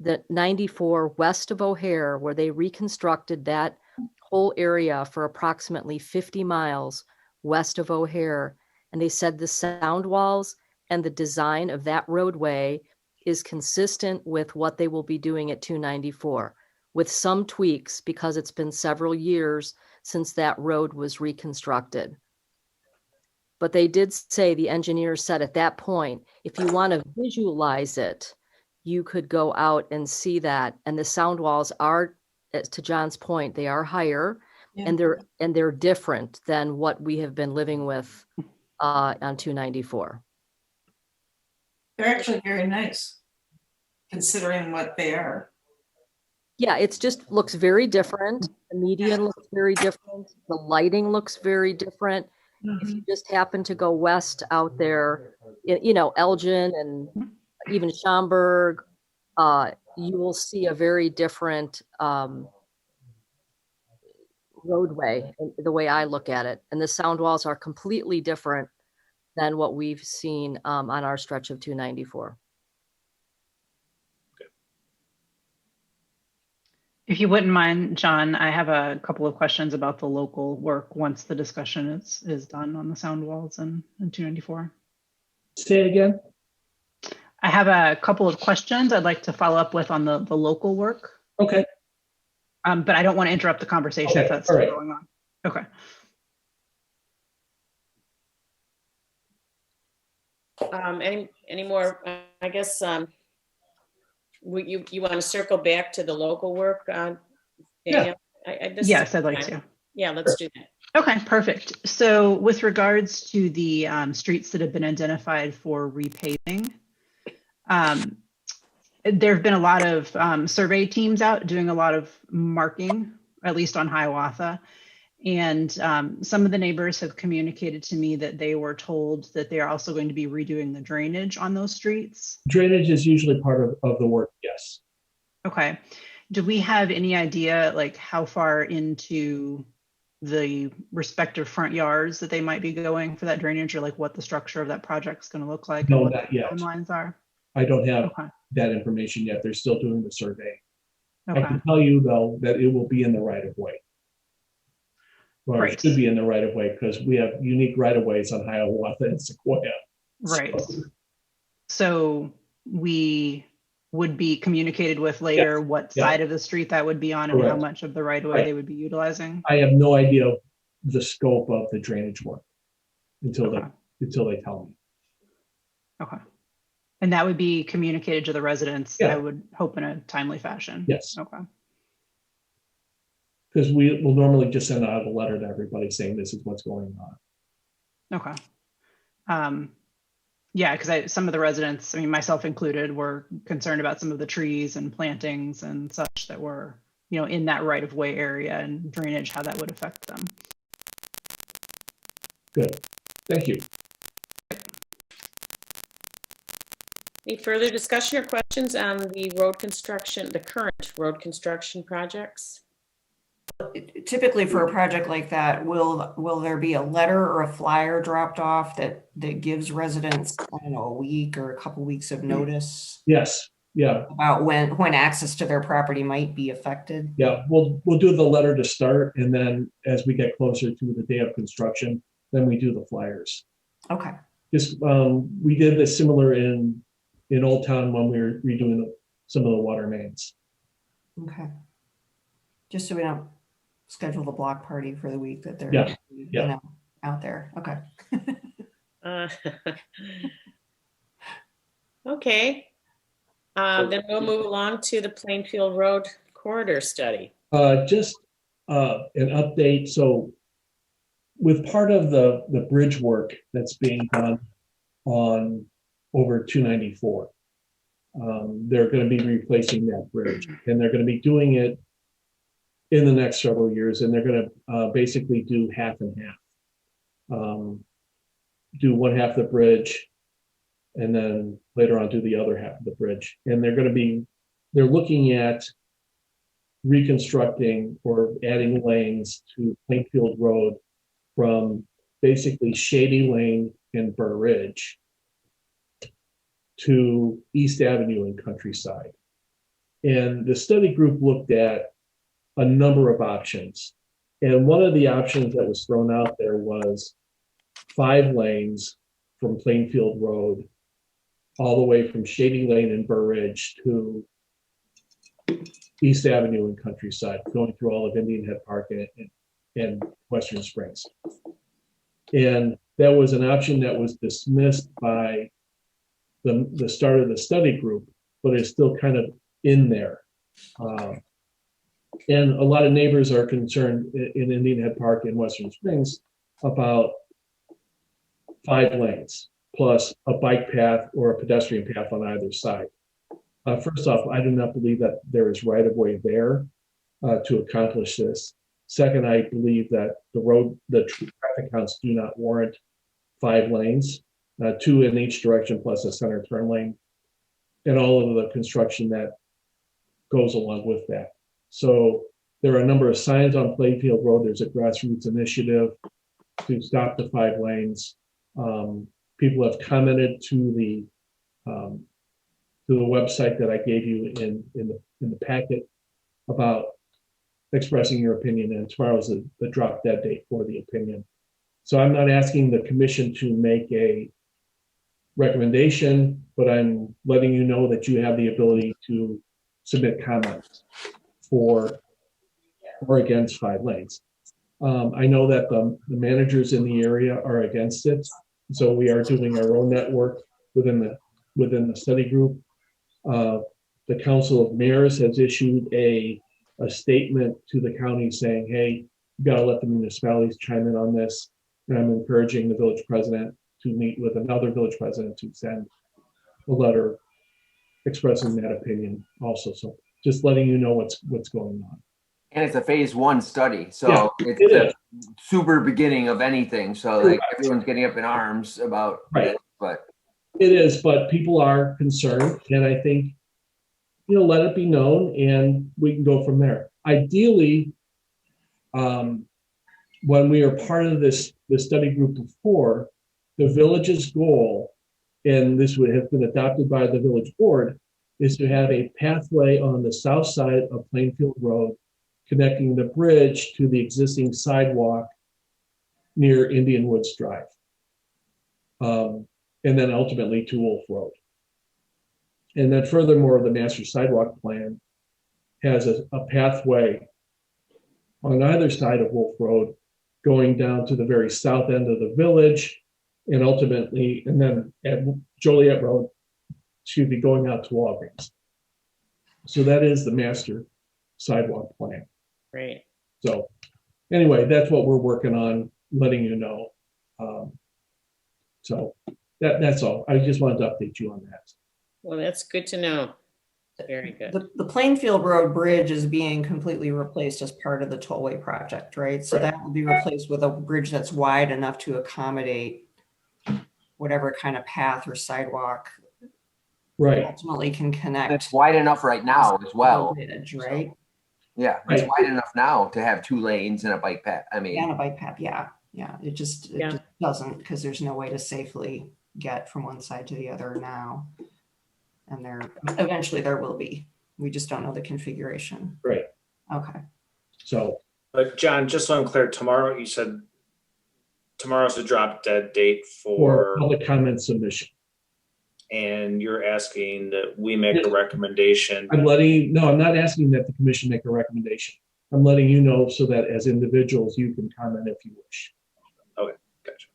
the 94 west of O'Hare, where they reconstructed that whole area for approximately 50 miles west of O'Hare. And they said the sound walls and the design of that roadway is consistent with what they will be doing at 294, with some tweaks because it's been several years since that road was reconstructed. But they did say, the engineers said at that point, if you want to visualize it, you could go out and see that. And the sound walls are, to John's point, they are higher, and they're different than what we have been living with on 294. They're actually very nice, considering what they are. Yeah, it's just looks very different. The median looks very different. The lighting looks very different. If you just happen to go west out there, you know, Elgin and even Schaumburg, you will see a very different roadway, the way I look at it. And the sound walls are completely different than what we've seen on our stretch of 294. If you wouldn't mind, John, I have a couple of questions about the local work once the discussion is done on the sound walls and 294. Say it again. I have a couple of questions I'd like to follow up with on the local work. Okay. But I don't want to interrupt the conversation if that's still going on. Okay. Any more, I guess, you want to circle back to the local work? Danielle? Yeah. Yes, I'd like to. Yeah, let's do that. Okay, perfect. So with regards to the streets that have been identified for repaving, there have been a lot of survey teams out doing a lot of marking, at least on Hiawatha. And some of the neighbors have communicated to me that they were told that they are also going to be redoing the drainage on those streets. Drainage is usually part of the work, yes. Okay. Do we have any idea like how far into the respective front yards that they might be going for that drainage, or like what the structure of that project is going to look like? No, and what not the yet. timelines are? I don't have that information yet. They're still doing the survey. Okay. I can tell you though that it will be in the right of way. Well, Right. it should be in the right of way because we have unique right of ways on Hiawatha and Sequoia. Right. So we would be communicated with later what side of the street that would be on and how Correct. much of the right of way they would be utilizing. I have no idea the scope of the drainage work until Okay. they tell me. Okay. And that would be communicated to the residents, Yeah. I would hope, in a timely fashion. Yes. Okay. Because we will normally just send out a letter to everybody saying this is what's going on. Okay. Yeah, because some of the residents, I mean, myself included, were concerned about some of the trees and plantings and such that were, you know, in that right of way area and drainage, how that would affect them. Good. Thank you. Any further discussion or questions on the road construction, the current road construction projects? Typically for a project like that, will there be a letter or a flyer dropped off that gives residents, I don't know, a week or a couple weeks of notice Yes. Yeah. about when access to their property might be affected? Yeah. We'll do the letter to start, and then as we get closer to the day of construction, then we do the flyers. Okay. Just we did this similar in Old Town when we were redoing some of the water mains. Okay. Just so we don't schedule the block party for the week that they're, Yeah, you yeah. know, out there. Okay. Uh, Okay. Then we'll move along to the Plainfield Road corridor study. Just an update. So with part of the bridge work that's being done on over 294, they're going to be replacing that bridge, and they're going to be doing it in the next several years, and they're going to basically do half and half. Do one half of the bridge, and then later on do the other half of the bridge. And they're looking at reconstructing or adding lanes to Plainfield Road from basically Shady Lane and Burr Ridge to East Avenue and Countryside. And the study group looked at a number of options. And one of the options that was thrown out there was 5 lanes from Plainfield Road all the way from Shady Lane and Burr Ridge to East Avenue and Countryside, going through all of Indian Head Park and Western Springs. And that was an option that was dismissed by the start of the study group, but it's still kind of in there. And a lot of neighbors are concerned in Indian Head Park and Western Springs about 5 lanes plus a bike path or a pedestrian path on either side. First off, I do not believe that there is right of way there to accomplish this. Second, I believe that the traffic counts do not warrant 5 lanes, 2 in each direction plus a center turn lane, and all of the construction that goes along with that. So there are a number of signs on Plainfield Road. There's a grassroots initiative to stop the 5 lanes. People have commented to the website that I gave you in the packet about expressing your opinion, and tomorrow is the drop dead date for the opinion. So I'm not asking the commission to make a recommendation, but I'm letting you know that you have the ability to submit comments for or against 5 lanes. I know that the managers in the area are against it, so we are doing our own network within the study group. The Council of Mayors has issued a statement to the county saying, hey, you got to let the municipalities chime in on this. And I'm encouraging the village president to meet with another village president to send a letter expressing that opinion also. So just letting you know what's going on. And it's a phase 1 study, so Yeah, it's it the is. super beginning of anything. So like everyone's getting up in arms about it, but It is, but people are concerned, and I think, let it be known, and we can go from there. Ideally, when we are part of the study group before, the village's goal, and this would have been adopted by the village board, is to have a pathway on the south side of Plainfield Road connecting the bridge to the existing sidewalk near Indian Woods Drive. And then ultimately to Wolf Road. And then furthermore, the master sidewalk plan has a pathway on either side of Wolf Road going down to the very south end of the village, and ultimately, and then at Joliet Road, to be going out to Walgreens. So that is the master sidewalk plan. Great. So anyway, that's what we're working on, letting you know. So that's all. I just wanted to update you on that. Well, that's good to know. Very good. The Plainfield Road Bridge is being completely replaced as part of the tollway project, right? So that will be replaced with a bridge that's wide enough to accommodate whatever kind of path or sidewalk ultimately can connect. it's wide enough right now as well. Bridge, right? Yeah, it's wide enough now to have 2 lanes and a bike path. I mean, and a bike path, yeah. It just doesn't, because there's no way to safely get from one side to the other now. And eventually there will be. We just don't know the configuration. Right. Okay. So. But John, just so I'm clear, tomorrow, you said tomorrow's the drop dead date for public comment submission. And you're asking that we make a recommendation. I'm not asking that the commission make a recommendation. I'm letting you know so that as individuals, you can comment if you wish. Okay, gotcha.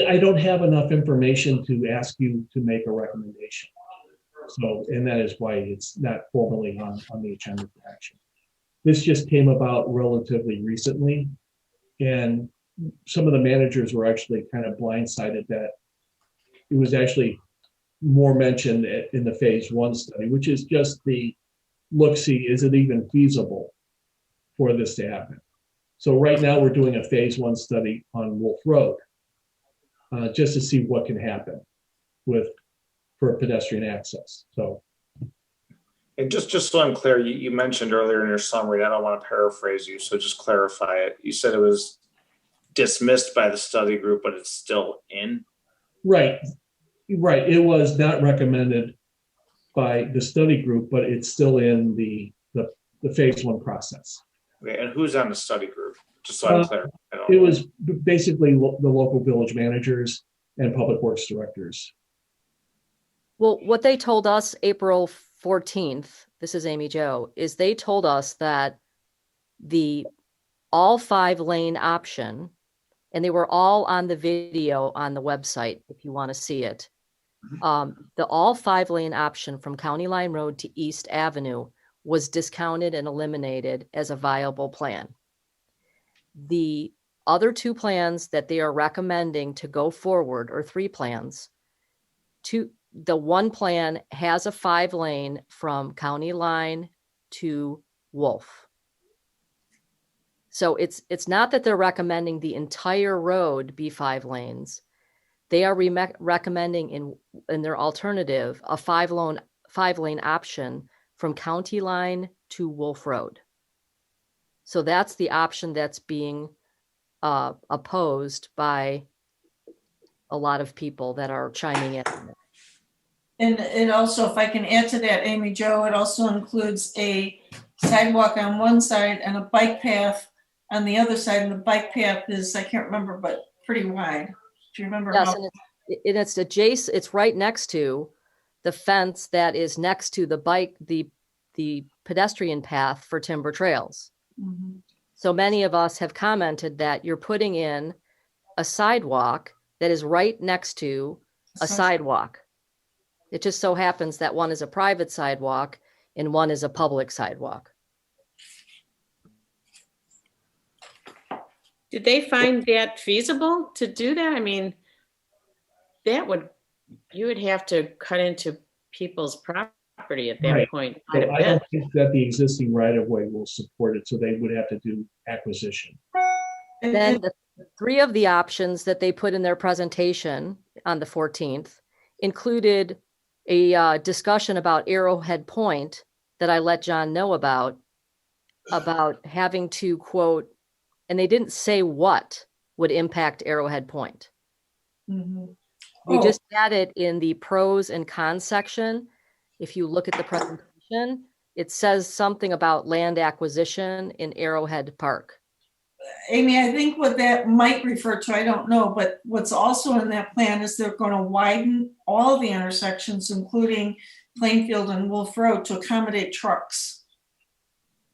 I don't have enough information to ask you to make a recommendation. So, and that is why it's not formally on the agenda for action. This just came about relatively recently, and some of the managers were actually kind of blindsided that it was actually more mentioned in the phase 1 study, which is just the look-see, is it even feasible for this to happen? So right now we're doing a phase 1 study on Wolf Road, just to see what can happen for pedestrian access. So. And just so I'm clear, you mentioned earlier in your summary, I don't want to paraphrase you, so just clarify it. You said it was dismissed by the study group, but it's still in? Right. It was not recommended by the study group, but it's still in the phase 1 process. Okay, and who's on the study group? Just so I'm clear. It was basically the local village managers and public works directors. Well, what they told us April 14th, this is Amy Jo, is they told us that the all 5-lane option, and they were all on the video on the website if you want to see it. The all 5-lane option from County Line Road to East Avenue was discounted and eliminated as a viable plan. The other 2 plans that they are recommending to go forward, or 3 plans, the one plan has a 5-lane from County Line to Wolf. So it's not that they're recommending the entire road be 5 lanes. They are recommending in their alternative a 5-lane option from County Line to Wolf Road. So that's the option that's being opposed by a lot of people that are chiming in. And it also, if I can add to that, Amy Jo, it also includes a sidewalk on one side and a bike path on the other side. And the bike path is, I can't remember, but pretty wide. Do you remember? Yes, how? and it's adjacent. It's right next to the fence that is next to the pedestrian path for Timber Trails. Mhm. So many of us have commented that you're putting in a sidewalk that is right next to a sidewalk. It just so happens that one is a private sidewalk and one is a public sidewalk. Did they find that feasible to do that? I mean, you would have to cut into people's property at that Right. point. So Quite a I don't bit. think that the existing right-of-way will support it, so they would have to do acquisition. Then the 3 of the options that they put in their presentation on the 14th included a discussion about Arrowhead Point that I let John know about having to quote, and they didn't say what would impact Arrowhead Point. Mhm. They just had it in the pros and cons section. If you look at the presentation, it says something about land acquisition in Arrowhead Park. Amy, I think what that might refer to, I don't know, but what's also in that plan is they're going to widen all the intersections, including Plainfield and Wolf Road, to accommodate trucks.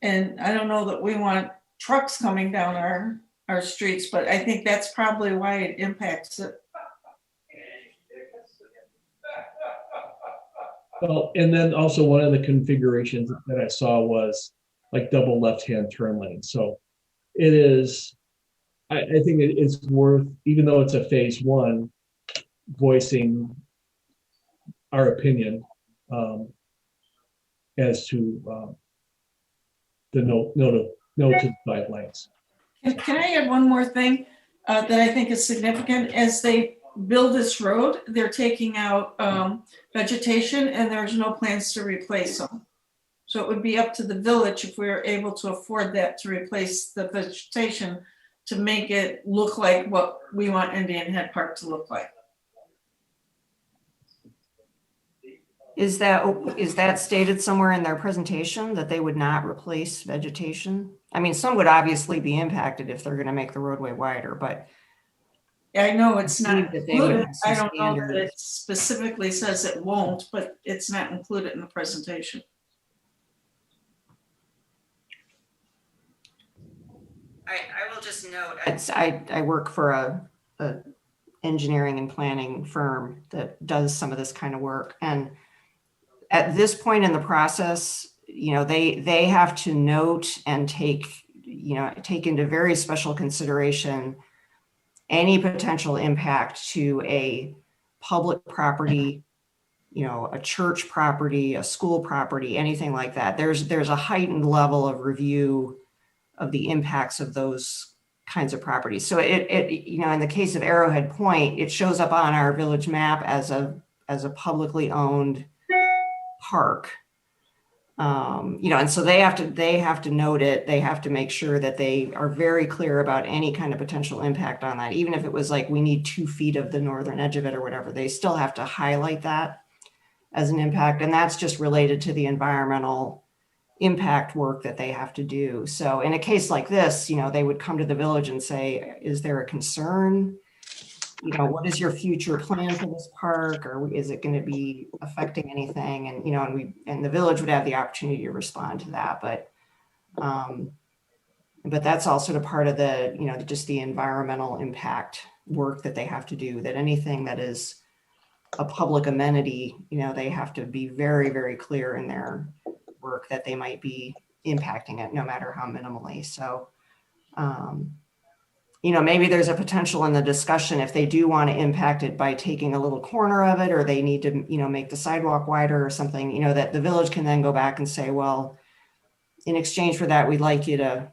And I don't know that we want trucks coming down our streets, but I think that's probably why it impacts it. Well, and then also one of the configurations that I saw was like double left-hand turn lane. So it is, I think it's worth, even though it's a phase 1, voicing our opinion as to the no to 5 lanes. Can I add one more thing that I think is significant? As they build this road, they're taking out vegetation and there's no plans to replace them. So it would be up to the village, if we were able to afford that, to replace the vegetation to make it look like what we want Indian Head Park to look like. Is that stated somewhere in their presentation that they would not replace vegetation? I mean, some would obviously be impacted if they're going to make the roadway wider, but I know it's not that they would included. have some I don't know that standards. it specifically says it won't, but it's not included in the presentation. I will just note, I work for a engineering and planning firm that does some of this kind of work. And at this point in the process, they have to note and take into very special consideration any potential impact to a public property, a church property, a school property, anything like that. There's a heightened level of review of the impacts of those kinds of properties. So it in the case of Arrowhead Point, it shows up on our village map as a publicly owned park. And so they have to note it. They have to make sure that they are very clear about any kind of potential impact on that. Even if it was like, we need 2 feet of the northern edge of it or whatever, they still have to highlight that as an impact. And that's just related to the environmental impact work that they have to do. So in a case like this, they would come to the village and say, is there a concern? What is your future plan for this park, or is it going to be affecting anything? And and the village would have the opportunity to respond to that. But that's all sort of part of the just the environmental impact work that they have to do. That anything that is a public amenity, they have to be very, very clear in their work that they might be impacting it, no matter how minimally. So. Maybe there's a potential in the discussion if they do want to impact it by taking a little corner of it, or they need to, make the sidewalk wider or something, that the village can then go back and say, well, in exchange for that, we'd like you to,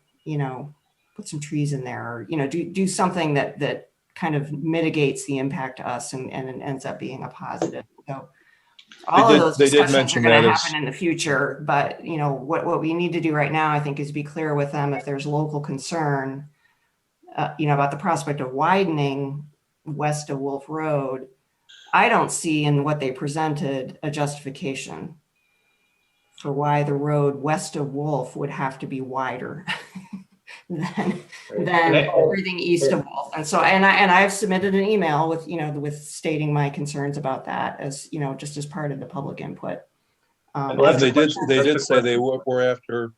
put some trees in there, or, do something that kind of mitigates the impact to us and it ends up being a positive. So all of those discussions are going to happen in the future, but, what we need to do right now, I think, is be clear with them if there's local concern about the prospect of widening west of Wolf Road. I don't see in what they presented a justification for why the road west of Wolf would have to be wider than everything east of Wolf. And so, and I've submitted an email with stating my concerns about that as, just as part of the public input. They did say they were after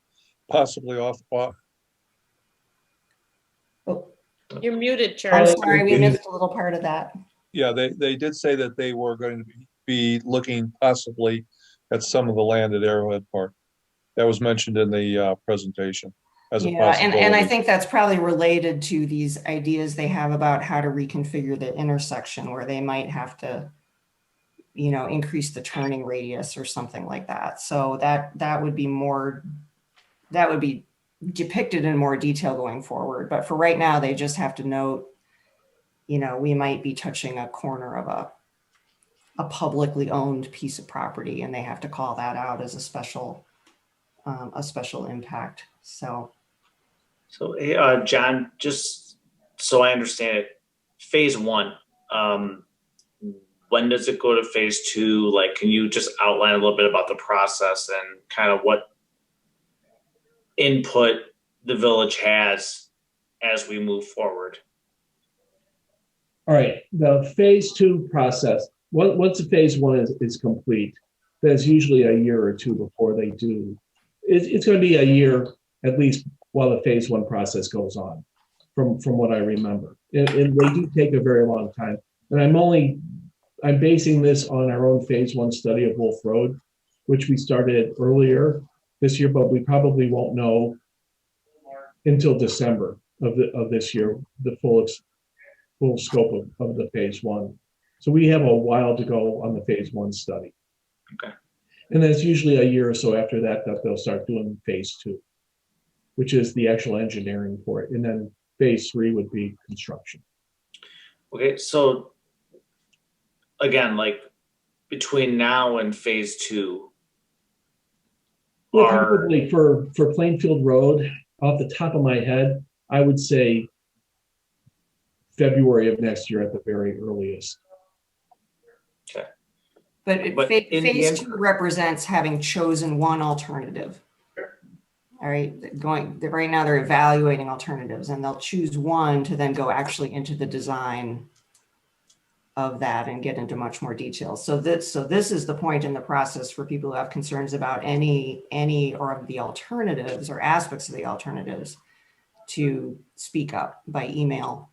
possibly off. You're muted, Charlie. I'm sorry, we missed a little part of that. Yeah, they did say that they were going to be looking possibly at some of the land at Arrowhead Park. That was mentioned in the presentation as a possibility. And I think that's probably related to these ideas they have about how to reconfigure the intersection, where they might have to, increase the turning radius or something like that. So that would be depicted in more detail going forward. But for right now, they just have to note, we might be touching a corner of a publicly owned piece of property, and they have to call that out as a special impact. So hey, John, just so I understand it, phase 1, when does it go to phase 2? Like, can you just outline a little bit about the process and kind of what input the village has as we move forward? All right, the phase 2 process, once the phase 1 is complete, there's usually a year or two before they do. It's going to be a year at least while the phase 1 process goes on, from what I remember. And they do take a very long time. And I'm basing this on our own phase 1 study of Wolf Road, which we started earlier this year, but we probably won't know until December of this year, the full scope of the phase 1. So we have a while to go on the phase 1 study. Okay. And then it's usually a year or so after that they'll start doing phase 2, which is the actual engineering for it. And then phase 3 would be construction. Okay, so again, like between now and phase 2, well, probably for Plainfield Road, off the top of my head, I would say February of next year at the very earliest. Okay. But phase 2 represents having chosen one alternative. Sure. All right, right now they're evaluating alternatives, and they'll choose one to then go actually into the design of that and get into much more detail. So this is the point in the process for people who have concerns about any or of the alternatives or aspects of the alternatives, to speak up by email,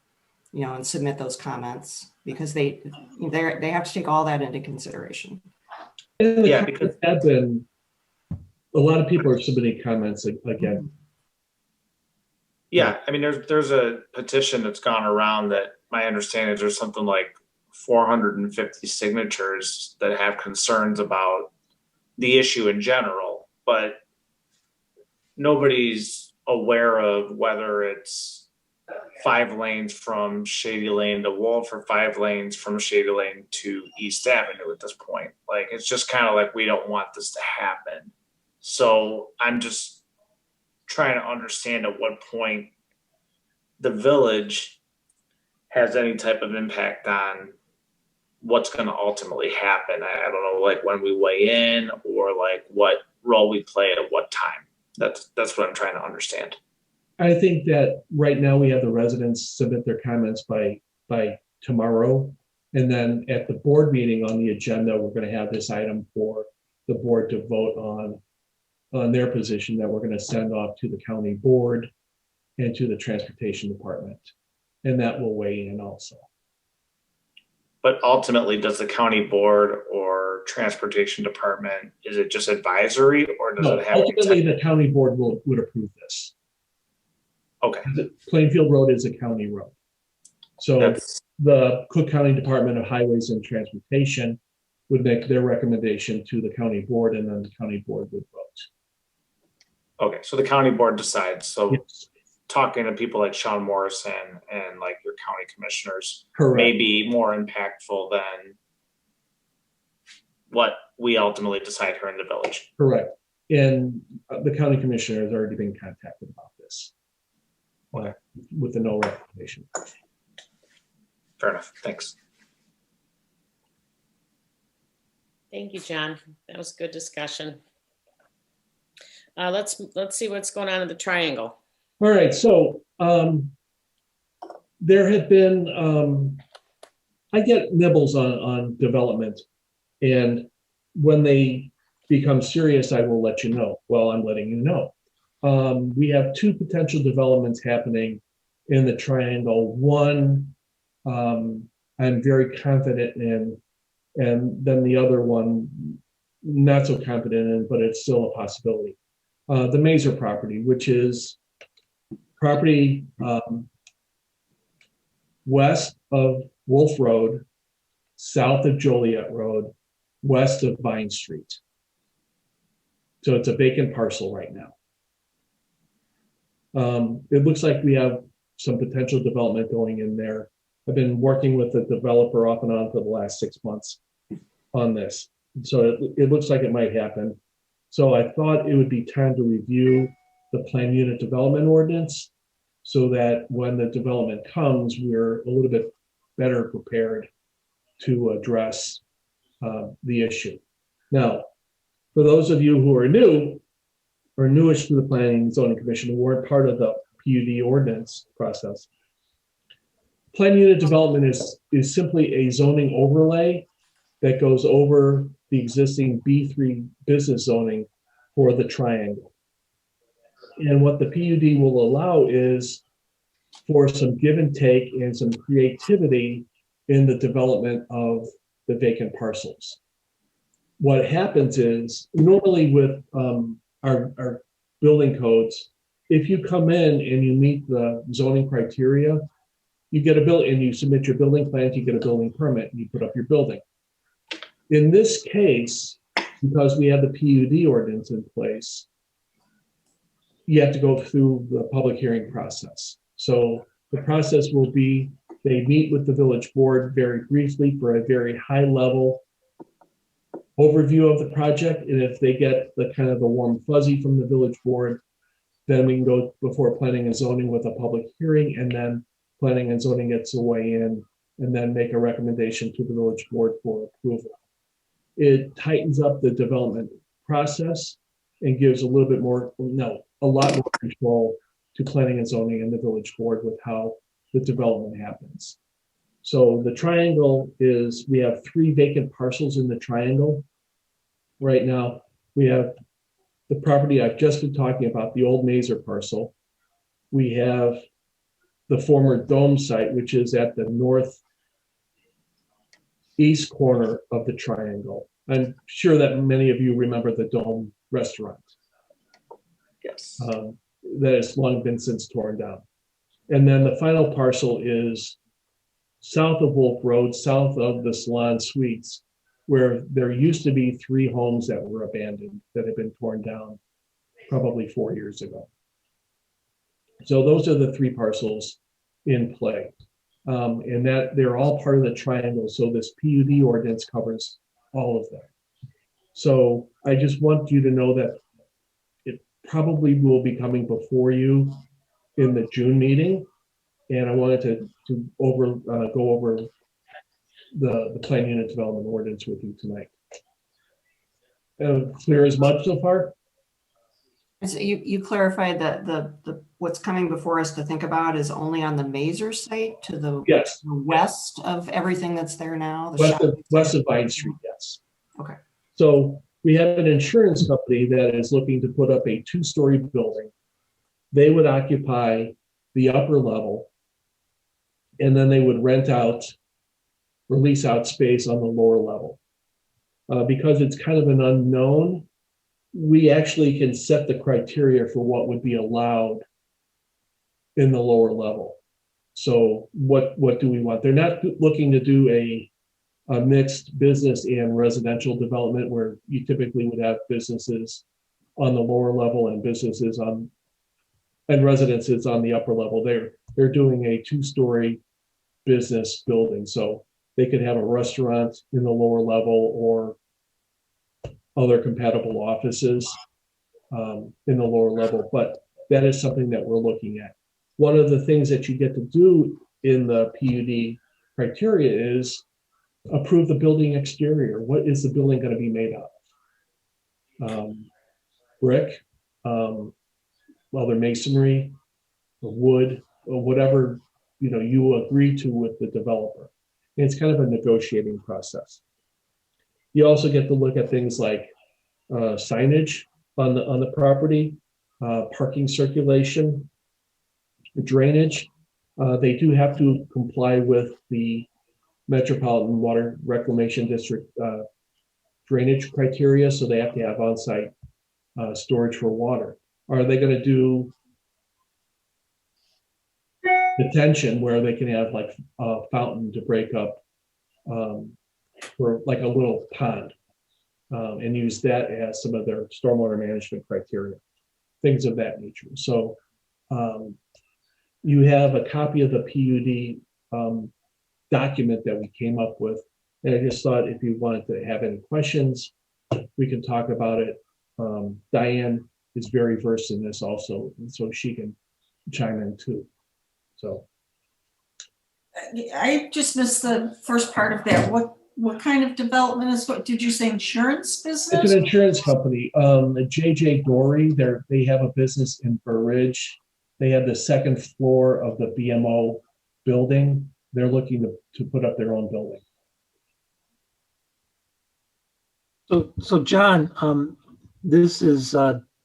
and submit those comments, because they have to take all that into consideration. And the Yeah, comments because have been, a lot of people are submitting comments again. yeah, I mean, there's a petition that's gone around that my understanding is there's something like 450 signatures that have concerns about the issue in general, but nobody's aware of whether it's 5 lanes from Shady Lane to Wolf or 5 lanes from Shady Lane to East Avenue at this point. Like, it's just kind of like, we don't want this to happen. So I'm just trying to understand at what point the village has any type of impact on what's going to ultimately happen. I don't know, like when we weigh in, or like what role we play at what time. That's what I'm trying to understand. I think that right now we have the residents submit their comments by tomorrow. And then at the board meeting on the agenda, we're going to have this item for the board to vote on their position that we're going to send off to the county board and to the transportation department. And that will weigh in also. But ultimately, does the county board or transportation department, is it just advisory, or does No, it have? ultimately the county board would approve this. Okay. Plainfield Road is a county road. So the Cook County Department of Highways and Transportation would make their recommendation to the county board, and then the county board would vote. Okay, so the county board decides. So Yes. Talking to people like Sean Morrison and like your county commissioners Correct. may be more impactful than what we ultimately decide here in the village. Correct. And the county commissioner has already been contacted about this with the no recommendation. Fair enough. Thanks. Thank you, John. That was a good discussion. Let's see what's going on in the triangle. All right, so there have been, I get nibbles on development, and when they become serious, I will let you know. Well, I'm letting you know. We have 2 potential developments happening in the triangle. One, I'm very confident in, and then the other one, not so confident in, but it's still a possibility. The Mazer property, which is property west of Wolf Road, south of Joliet Road, west of Vine Street. So it's a vacant parcel right now. It looks like we have some potential development going in there. I've been working with the developer off and on for the last 6 months on this. So it looks like it might happen. So I thought it would be time to review the plan unit development ordinance so that when the development comes, we're a little bit better prepared to address the issue. Now, for those of you who are new or newish to the Planning and Zoning Commission, who weren't part of the PUD ordinance process, plan unit development is simply a zoning overlay that goes over the existing B3 business zoning for the triangle. And what the PUD will allow is for some give and take and some creativity in the development of the vacant parcels. What happens is, normally with our building codes, if you come in and you meet the zoning criteria, you get a bill and you submit your building plans, you get a building permit, and you put up your building. In this case, because we have the PUD ordinance in place, you have to go through the public hearing process. So the process will be, they meet with the village board very briefly for a very high level overview of the project. And if they get the kind of the warm fuzzy from the village board, then we can go before planning and zoning with a public hearing, and then planning and zoning gets to weigh in and then make a recommendation to the village board for approval. It tightens up the development process and gives a little bit more, a lot more control to planning and zoning and the village board with how the development happens. So the triangle is, we have 3 vacant parcels in the triangle. Right now, we have the property I've just been talking about, the old Mazer parcel. we have the former Dome site, which is at the northeast corner of the triangle. I'm sure that many of you remember the Dome restaurant. Yes. That has long been since torn down. And then the final parcel is south of Wolf Road, south of the Salon Suites, where there used to be 3 homes that were abandoned that had been torn down probably 4 years ago. So those are the 3 parcels in play. And that they're all part of the triangle. So this PUD ordinance covers all of that. So I just want you to know that it probably will be coming before you in the June meeting. And I wanted to go over the plan unit development ordinance with you tonight. Clear as mud so far? So you clarified that the what's coming before us to think about is only on the Mazer site to the Yes. west of everything that's there now? West of Vine Street, yes. Okay. So we have an insurance company that is looking to put up a 2-story building. They would occupy the upper level, and then they would lease out space on the lower level. Because it's kind of an unknown, we actually can set the criteria for what would be allowed in the lower level. So what do we want? They're not looking to do a mixed business and residential development where you typically would have businesses on the lower level and residences on the upper level. They're doing a 2-story business building. So they could have a restaurant in the lower level or other compatible offices in the lower level, but that is something that we're looking at. One of the things that you get to do in the PUD criteria is approve the building exterior. What is the building going to be made of? Brick, other masonry, or wood, or whatever you agree to with the developer. And it's kind of a negotiating process. You also get to look at things like signage on the property, parking circulation, drainage. They do have to comply with the Metropolitan Water Reclamation District drainage criteria, so they have to have on-site storage for water. Are they going to do detention where they can have like a fountain to break up for like a little pond and use that as some of their stormwater management criteria, things of that nature. So you have a copy of the PUD document that we came up with. And I just thought if you wanted to have any questions, we can talk about it. Diane is very versed in this also, and so she can chime in too. So I just missed the first part of that. What kind of development is what? Did you say insurance business? it's an insurance company. JJ Dory, they have a business in Burr Ridge. They have the 2nd floor of the BMO building. They're looking to put up their own building. So John, this is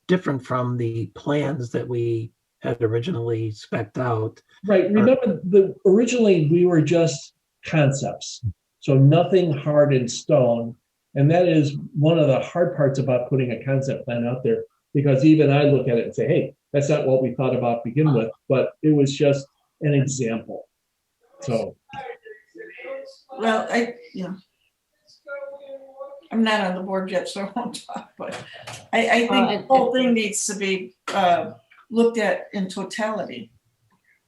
different from the plans that we had originally spec'd out. Right. Remember, originally we were just concepts, so nothing hard in stone. And that is one of the hard parts about putting a concept plan out there, because even I look at it and say, hey, that's not what we thought about to begin with, but it was just an example. So. Well, I'm not on the board yet, so I won't talk, but I think the whole thing needs to be looked at in totality.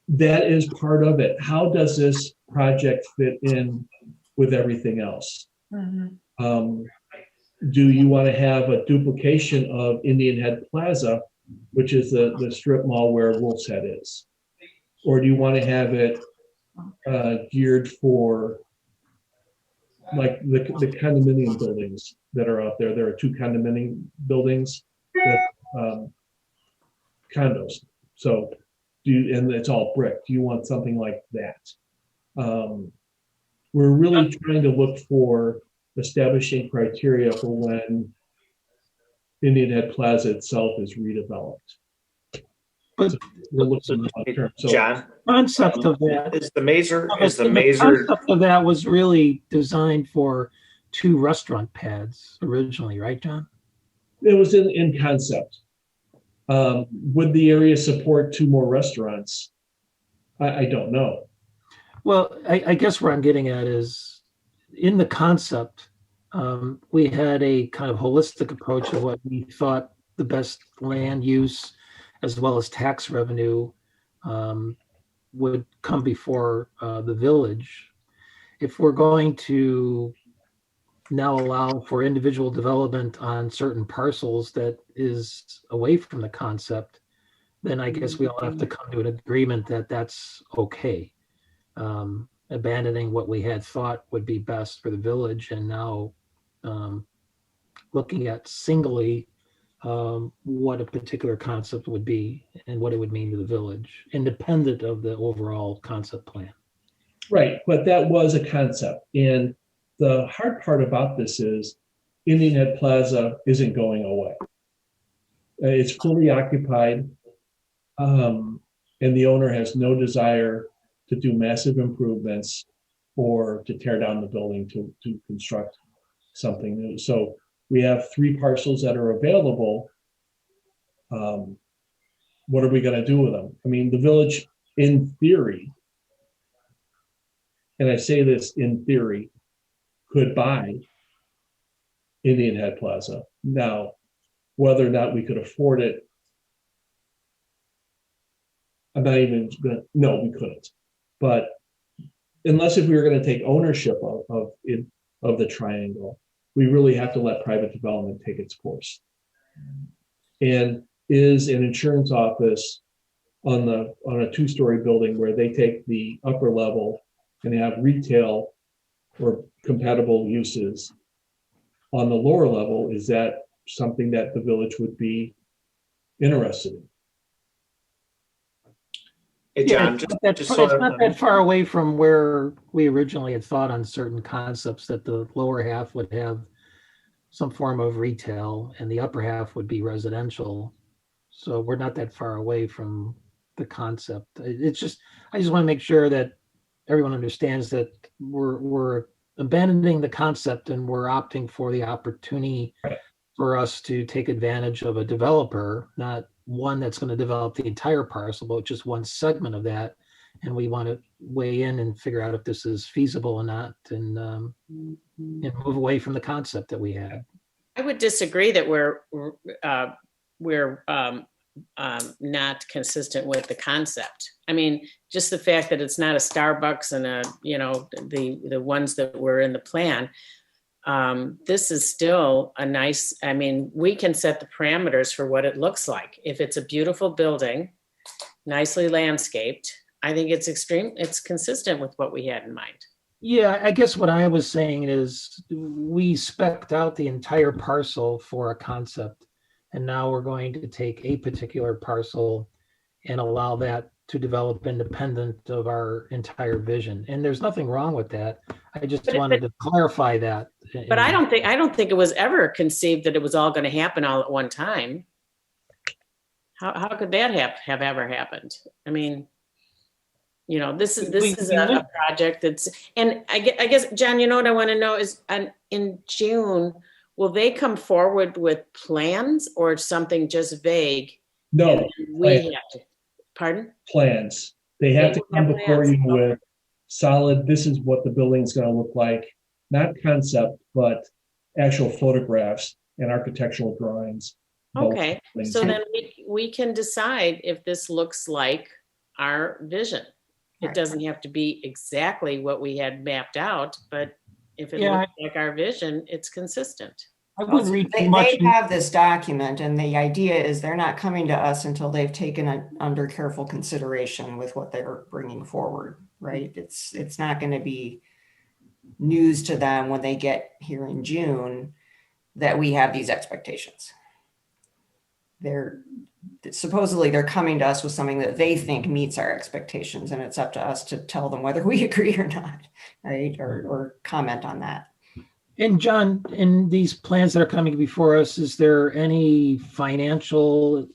That is part of it. How does this project fit in with everything else? Mm-hmm. Do you want to have a duplication of Indian Head Plaza, which is the strip mall where Wolf's Head is? Or do you want to have it geared for like the condominium buildings that are out there? There are 2 condominium buildings that condos. So and it's all brick. Do you want something like that? We're really trying to look for establishing criteria for when Indian Head Plaza itself is redeveloped. But We're looking long term. So John, concept of that is the mazer, is the the mazer, concept of that was really designed for 2 restaurant pads originally, right, John? it was in concept. Would the area support 2 more restaurants? I don't know. Well, I guess where I'm getting at is in the concept, we had a kind of holistic approach of what we thought the best land use as well as tax revenue would come before the village. If we're going to now allow for individual development on certain parcels that is away from the concept, then I guess we all have to come to an agreement that that's okay. Abandoning what we had thought would be best for the village and now looking at singly what a particular concept would be and what it would mean to the village, independent of the overall concept plan. Right, but that was a concept. And the hard part about this is Indian Head Plaza isn't going away. It's fully occupied, and the owner has no desire to do massive improvements or to tear down the building to construct something new. So we have 3 parcels that are available. What are we going to do with them? I mean, the village, in theory, and I say this in theory, could buy Indian Head Plaza. Now, whether or not we could afford it, I'm not even gonna, no, we couldn't. But unless if we were going to take ownership of the triangle, we really have to let private development take its course. And is an insurance office on a 2-story building where they take the upper level and have retail or compatible uses on the lower level, is that something that the village would be interested in? hey, Yeah, John, it's not that far away from where we originally had thought on certain concepts, that the lower half would have some form of retail and the upper half would be residential. So we're not that far away from the concept. It's just, I just want to make sure that everyone understands that we're abandoning the concept and we're opting for the opportunity for us to take advantage of a developer, not one that's going to develop the entire parcel, but just one segment of that. And we want to weigh in and figure out if this is feasible or not, and move away from the concept that we had. I would disagree that we're not consistent with the concept. I mean, just the fact that it's not a Starbucks and the ones that were in the plan. This is still a nice, I mean, we can set the parameters for what it looks like. If it's a beautiful building, nicely landscaped, I think it's consistent with what we had in mind. Yeah, I guess what I was saying is we spec'd out the entire parcel for a concept, and now we're going to take a particular parcel and allow that to develop independent of our entire vision. And there's nothing wrong with that. I just wanted to clarify that. But I don't think it was ever conceived that it was all going to happen all at one time. How could that have ever happened? I mean, this is a project that's, and I guess, John, what I want to know is, in June, will they come forward with plans or something just vague? No, we have to. Pardon? Plans. They have to come before you with solid, this is what the building's going to look like, not concept, but actual photographs and architectural drawings. Okay, so then we can decide if this looks like our vision. It doesn't have to be exactly what we had mapped out, but if it looks like our vision, it's consistent. I wouldn't read too They much. have this document, and the idea is they're not coming to us until they've taken it under careful consideration with what they're bringing forward, right? It's not going to be news to them when they get here in June that we have these expectations. Supposedly they're coming to us with something that they think meets our expectations, and it's up to us to tell them whether we agree or not, right? Or comment on that. And John, in these plans that are coming before us, is there any financial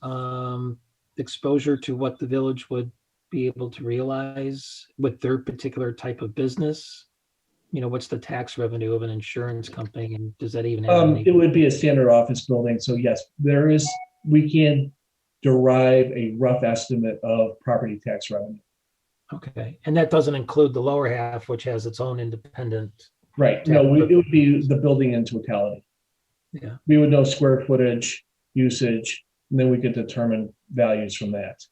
exposure to what the village would be able to realize with their particular type of business? You know, what's the tax revenue of an insurance company, and does that even have any? It would be a standard office building. So yes, we can derive a rough estimate of property tax revenue. Okay, and that doesn't include the lower half, which has its own independent. Right. No, it would be the building in totality. Yeah. We would know square footage, usage, and then we could determine values from that.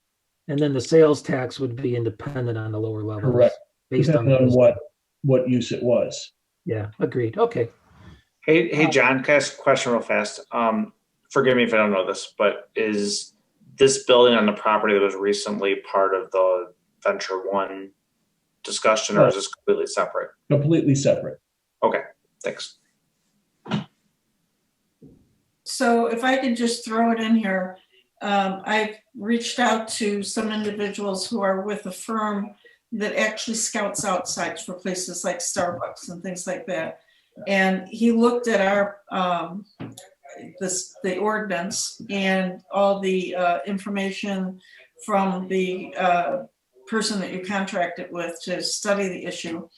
And then the sales tax would be independent on the lower levels. Correct. Based Depending on on what use it was. Yeah, agreed. Okay. Hey, John, can I ask a question real fast? Forgive me if I don't know this, but is this building on the property that was recently part of the Venture One discussion, or is this completely separate? Completely separate. Okay, thanks. So if I could just throw it in here, I've reached out to some individuals who are with a firm that actually scouts out sites for places like Starbucks and things like that. And he looked at our the ordinance and all the information from the person that you contracted with to study the issue.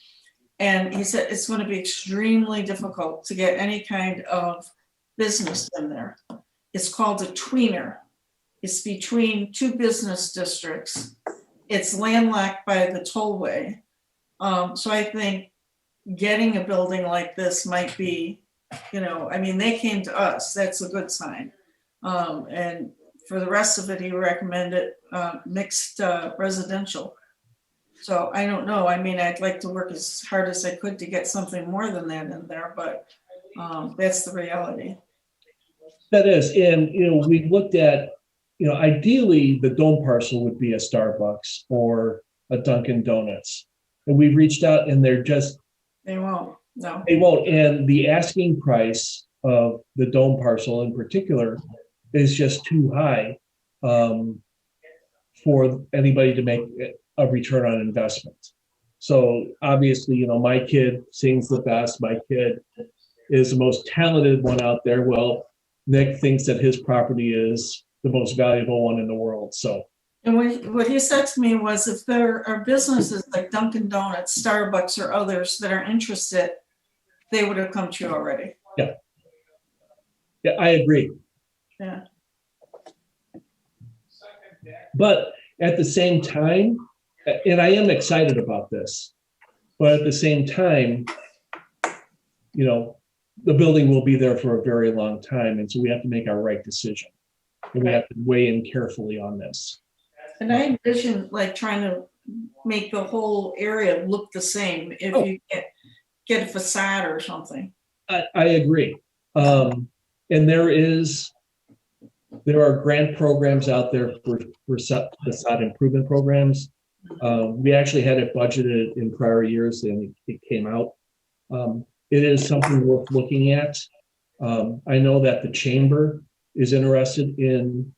And he said it's going to be extremely difficult to get any kind of business in there. It's called a tweener. It's between two business districts. It's landlocked by the tollway. So I think getting a building like this might be, I mean, they came to us. That's a good sign. And for the rest of it, he recommended mixed residential. So I don't know. I mean, I'd like to work as hard as I could to get something more than that in there, but that's the reality. That is, and we looked at, ideally the dome parcel would be a Starbucks or a Dunkin' Donuts, and we've reached out, and They won't. No. They won't. And the asking price of the dome parcel in particular is just too high for anybody to make a return on investment. So obviously, my kid sings the best. My kid is the most talented one out there. Well, Nick thinks that his property is the most valuable one in the world. So. And what he said to me was, if there are businesses like Dunkin' Donuts, Starbucks, or others that are interested, they would have come to you already. Yeah. Yeah, I agree. Yeah. But at the same time, and I am excited about this, but at the same time, the building will be there for a very long time. And so we have to make our right decision. And we have to weigh in carefully on this. And I envision like trying to make the whole area look the same if you get a facade or something. I agree. And there are grant programs out there for facade improvement programs. We actually had it budgeted in prior years and it came out. It is something worth looking at. I know that the chamber is interested in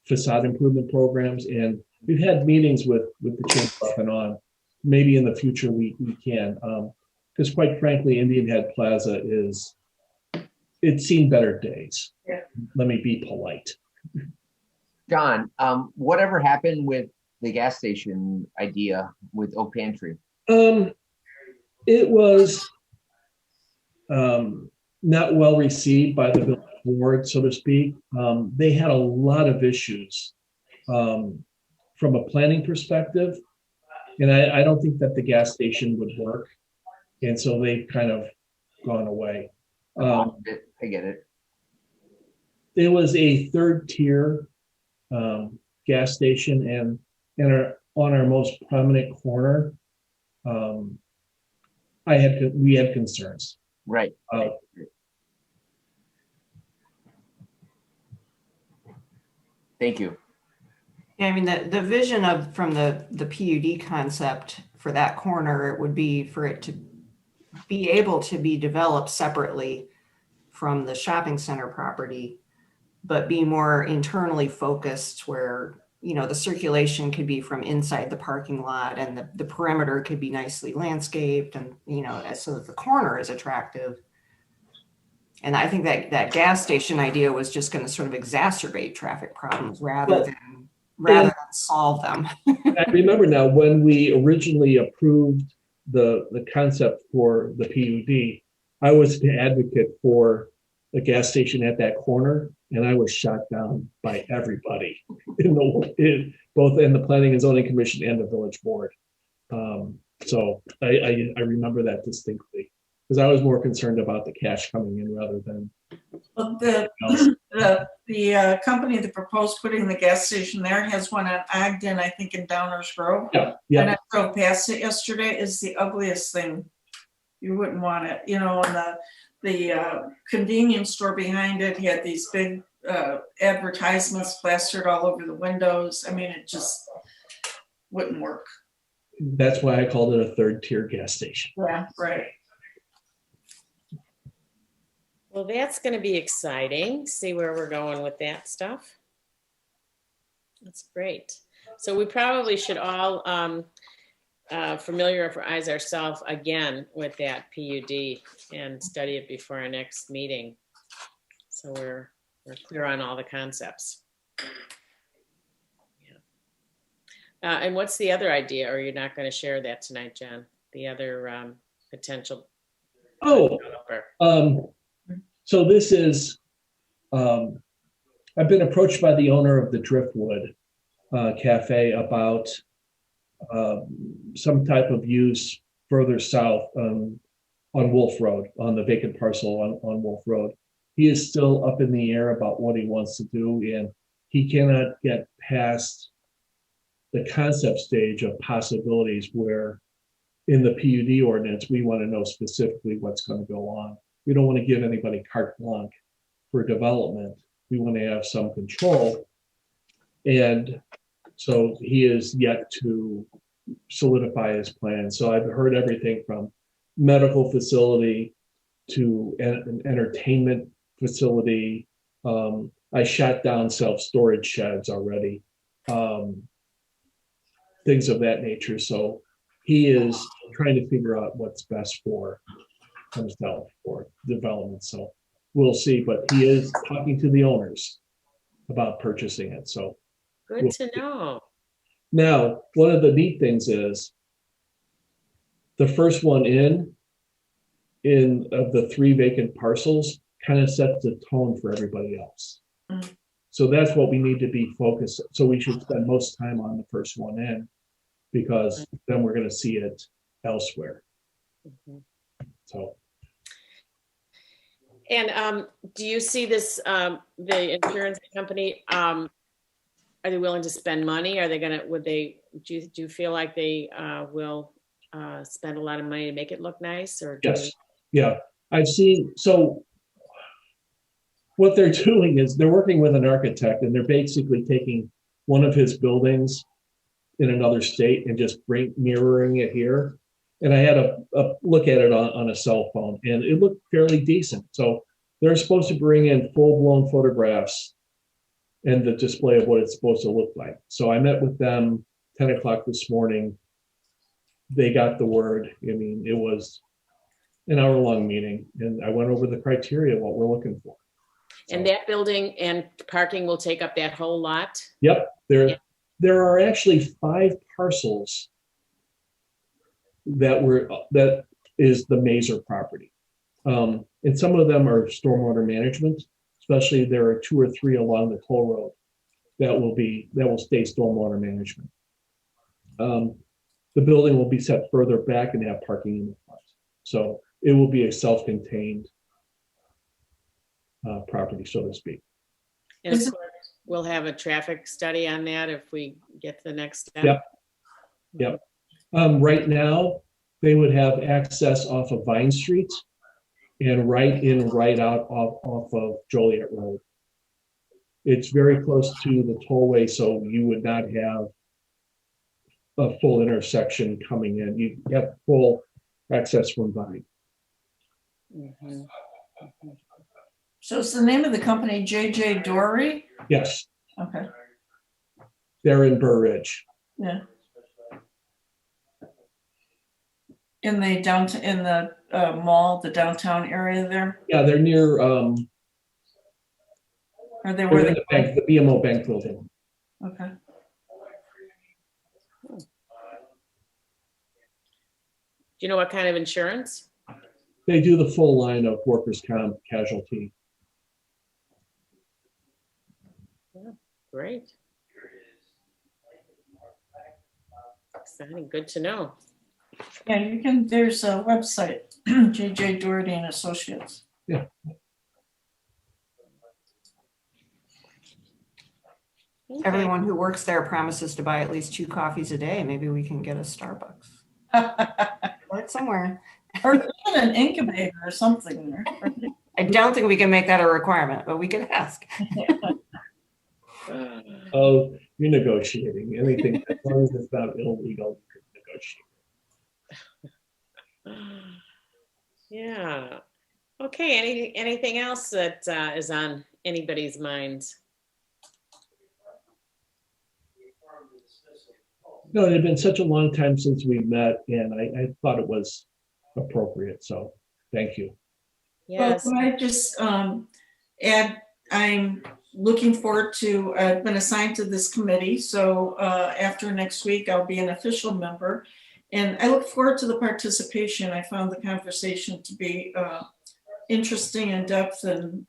facade improvement programs, and we've had meetings with the chamber off and on. Maybe in the future we can, because quite frankly, Indian Head Plaza it's seen better days. Yeah. Let me be polite. John, whatever happened with the gas station idea with Oak Pantry? It was not well received by the village board, so to speak. They had a lot of issues from a planning perspective, and I don't think that the gas station would work, and so they've kind of gone away. I get it. It was a third tier gas station, and on our most prominent corner, we had concerns. Right. Thank you. Yeah, I mean, the vision from the PUD concept for that corner, it would be for it to be able to be developed separately from the shopping center property, but be more internally focused where, the circulation could be from inside the parking lot and the perimeter could be nicely landscaped and, so that the corner is attractive. And I think that gas station idea was just going to sort of exacerbate traffic problems rather than rather than solve them. I remember now when we originally approved the concept for the PUD, I was the advocate for a gas station at that corner, and I was shot down by everybody both in the Planning and Zoning Commission and the village board. So I remember that distinctly because I was more concerned about the cash coming in rather than. Well, the company that proposed putting the gas station there has one on Ogden, I think in Downers Grove. Yeah, And yeah, I drove past it yesterday. It's the ugliest thing. You wouldn't want it, you know, and the convenience store behind it had these big advertisements plastered all over the windows. I mean, it just wouldn't work. that's why I called it a third tier gas station. Yeah, right. Well, that's going to be exciting. See where we're going with that stuff. That's great. So we probably should all familiarize ourselves again with that PUD and study it before our next meeting. So we're clear on all the concepts. Yeah. And what's the other idea? Or you're not going to share that tonight, John? The other potential. Oh, so this is, I've been approached by the owner of the Driftwood Cafe about some type of use further south on Wolf Road, on the vacant parcel on Wolf Road. He is still up in the air about what he wants to do, and he cannot get past the concept stage of possibilities where in the PUD ordinance, we want to know specifically what's going to go on. We don't want to give anybody carte blanche for development. We want to have some control. And so he is yet to solidify his plan. So I've heard everything from medical facility to an entertainment facility. I shot down self-storage sheds already, things of that nature. So he is trying to figure out what's best for himself for development. So we'll see, but he is talking to the owners about purchasing it. So Good to know. now, one of the neat things is the first one in of the 3 vacant parcels kind of sets the tone for everybody else. Mm. So that's what we need to be focused. So we should spend most time on the first one in because then we're going to see it elsewhere. Mm-hmm. So. And do you see this, the insurance company, are they willing to spend money? Are they gonna, do you feel like they will spend a lot of money to make it look nice? Or Yes, yeah, I've seen, so what they're doing is they're working with an architect and they're basically taking one of his buildings in another state and just mirroring it here. And I had a look at it on a cell phone and it looked fairly decent. So they're supposed to bring in full-blown photographs and the display of what it's supposed to look like. So I met with them 10 o'clock this morning. They got the word. I mean, it was an hour-long meeting and I went over the criteria, what we're looking for. So, and that building and parking will take up that whole lot? Yep, there are actually 5 parcels that is the Mazer property. And some of them are stormwater management, especially there are 2 or 3 along the toll road that will stay stormwater management. The building will be set further back and have parking in the front. So it will be a self-contained property, so to speak. And of course, we'll have a traffic study on that if we get to the next step. Yep. Right now, they would have access off of Vine Street and right in, right out off of Joliet Road. It's very close to the tollway, so you would not have a full intersection coming in. You have full access from Vine. Mm-hmm. Mm-hmm. So is the name of the company J.J. Dory? Yes. Okay. They're in Burr Ridge. Yeah. In the downtown, in the mall, the downtown area there? Yeah, they're near Are they where the BMO Bank building. Okay. you know what kind of insurance? They do the full line of workers' comp, casualty. Great. Exciting, good to know. Yeah, you can, there's a website, JJ Doherty and Associates. Yeah. Okay. Everyone who works there promises to buy at least 2 coffees a day. Maybe we can get a Starbucks. Start somewhere. Or even an incubator or something there. I don't think we can make that a requirement, but we can ask. Oh, you're negotiating anything as long as it's not illegal. You can negotiate. Yeah. Okay, anything else that is on anybody's minds? No, it had been such a long time since we met, and I thought it was appropriate. So, thank you. Yes. Well, can I just add, I'm looking forward to, I've been assigned to this committee, so after next week, I'll be an official member. And I look forward to the participation. I found the conversation to be interesting, in depth, and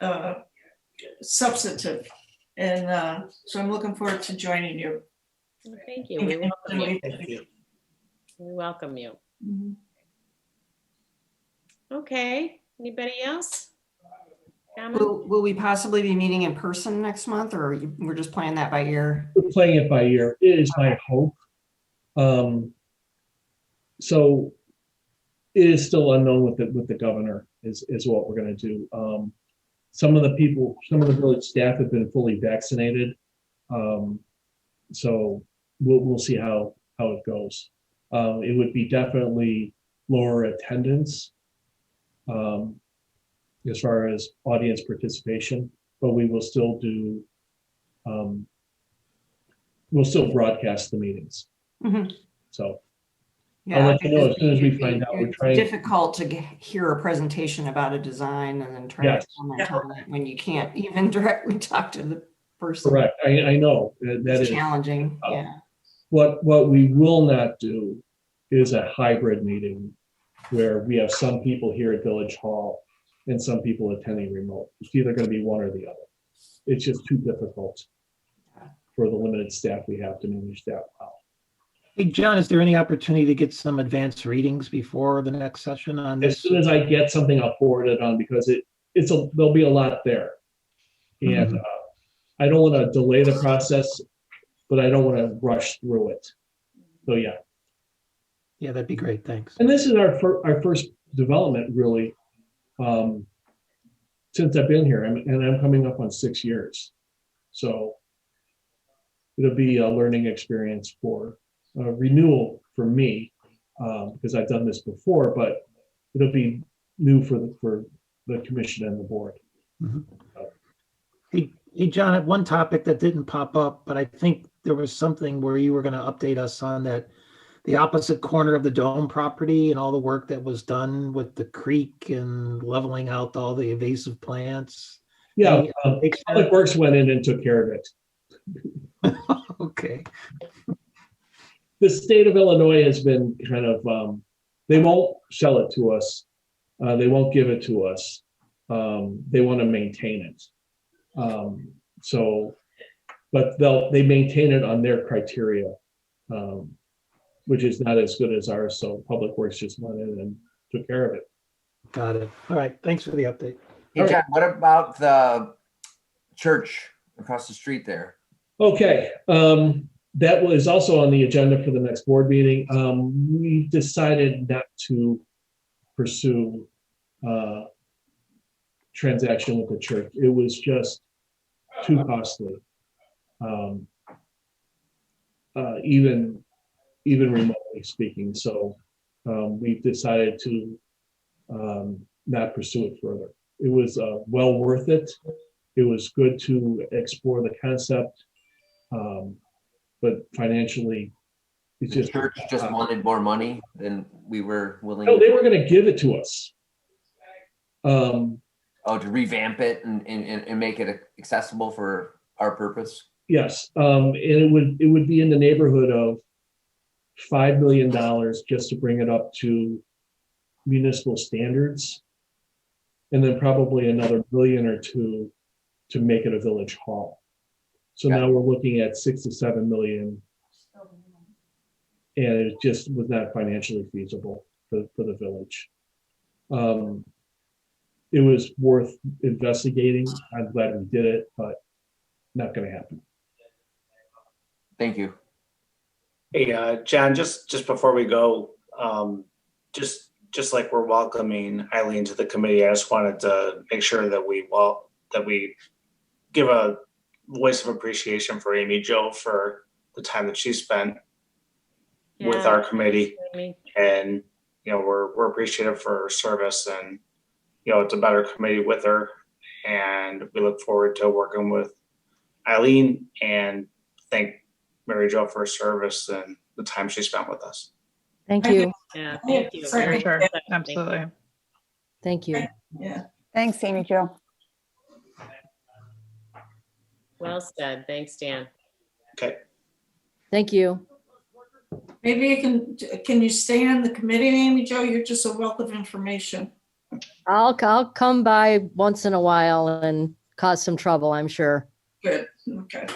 substantive. And so I'm looking forward to joining you. Well, thank you. We welcome you. Thank you. We welcome you. Mhm. Okay, anybody else? Comment? Will we possibly be meeting in person next month, or we're just playing that by ear? We're playing it by ear. It is my hope. So it is still unknown with the governor is what we're going to do. Some of the village staff have been fully vaccinated. So we'll see how it goes. It would be definitely lower attendance as far as audience participation, but we will still do, we'll still broadcast the meetings. Mhm. So Yeah, I'll let you know as soon as we find out. We're it's trying. difficult to hear a presentation about a design and then try Yes. to comment on it when you can't even directly talk to the person. Correct. I know that It's is challenging. Yeah. what we will not do is a hybrid meeting where we have some people here at Village Hall and some people attending remote. It's either going to be one or the other. It's just too difficult for the limited staff we have to manage that well. Hey, John, is there any opportunity to get some advanced readings before the next session on As this? soon as I get something, I'll forward it on because there'll be a lot there. And I don't want to delay the process, but I don't want to rush through it. So yeah. Yeah, that'd be great. Thanks. And this is our first development really since I've been here, and I'm coming up on 6 years. So it'll be a learning experience for renewal for me because I've done this before, but it'll be new for the commission and the board. Mhm. Hey, John, one topic that didn't pop up, but I think there was something where you were going to update us on that, the opposite corner of the Dome property and all the work that was done with the creek and leveling out all the invasive plants. Yeah, Any updates there? Public Works went in and took care of it. Okay. The state of Illinois has been kind of, they won't sell it to us. They won't give it to us. They want to maintain it. But they maintain it on their criteria, which is not as good as ours. So Public Works just went in and took care of it. Got it. All right. Thanks for the update. Hey, John, what about the church across the street there? Okay. That was also on the agenda for the next board meeting. We decided not to pursue transaction with the church. It was just too costly. Even remotely speaking. So we've decided to not pursue it further. It was well worth it. It was good to explore the concept, but financially, it's The just church just wanted more money than we were willing. no. They were going to give it to us. To revamp it and make it accessible for our purpose. Yes, and it would be in the neighborhood of $5 million just to bring it up to municipal standards, and then probably another $1 billion or $2 billion to make it a village hall. So now we're looking at $6 to $7 million, and it just was not financially feasible for the village. It was worth investigating. I'm glad we did it, but not going to happen. Thank you. Hey, John, just before we go, just like we're welcoming Eileen to the committee, I just wanted to make sure that we give a voice of appreciation for Amy Jo for the time that she spent with our committee. And, you know, we're appreciative for her service, and, you know, it's a better committee with her. And we look forward to working with Eileen, and thank Mary Jo for her service and the time she spent with us. Thank you. Yeah, thank you. For sure. Absolutely. Thank you. Yeah. Thanks, Amy Jo. Well said. Thanks, Dan. Okay. Thank you. Maybe you can you stay on the committee, Amy Jo? You're just a wealth of information. I'll come by once in a while and cause some trouble, I'm sure. Good. Okay.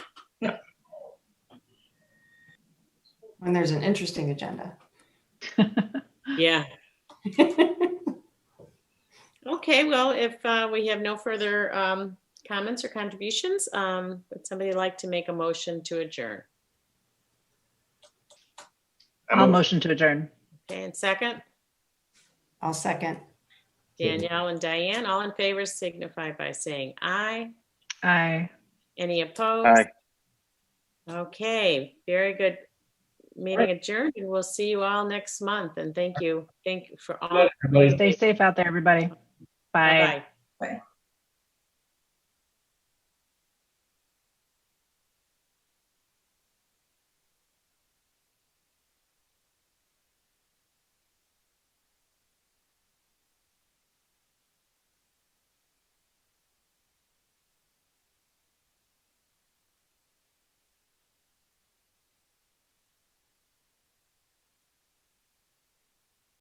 When there's an interesting agenda. Yeah. Okay, well, if we have no further comments or contributions, would somebody like to make a motion to adjourn? I'll motion to adjourn. Okay, and second? I'll second. Danielle and Diane, all in favor signify by saying aye. Aye. Any opposed? Aye. Okay, very good. Meeting adjourned, and we'll see you all next month. And thank you. Thank you for all. Everybody. Stay safe out there, everybody. Bye. Bye-bye. Bye.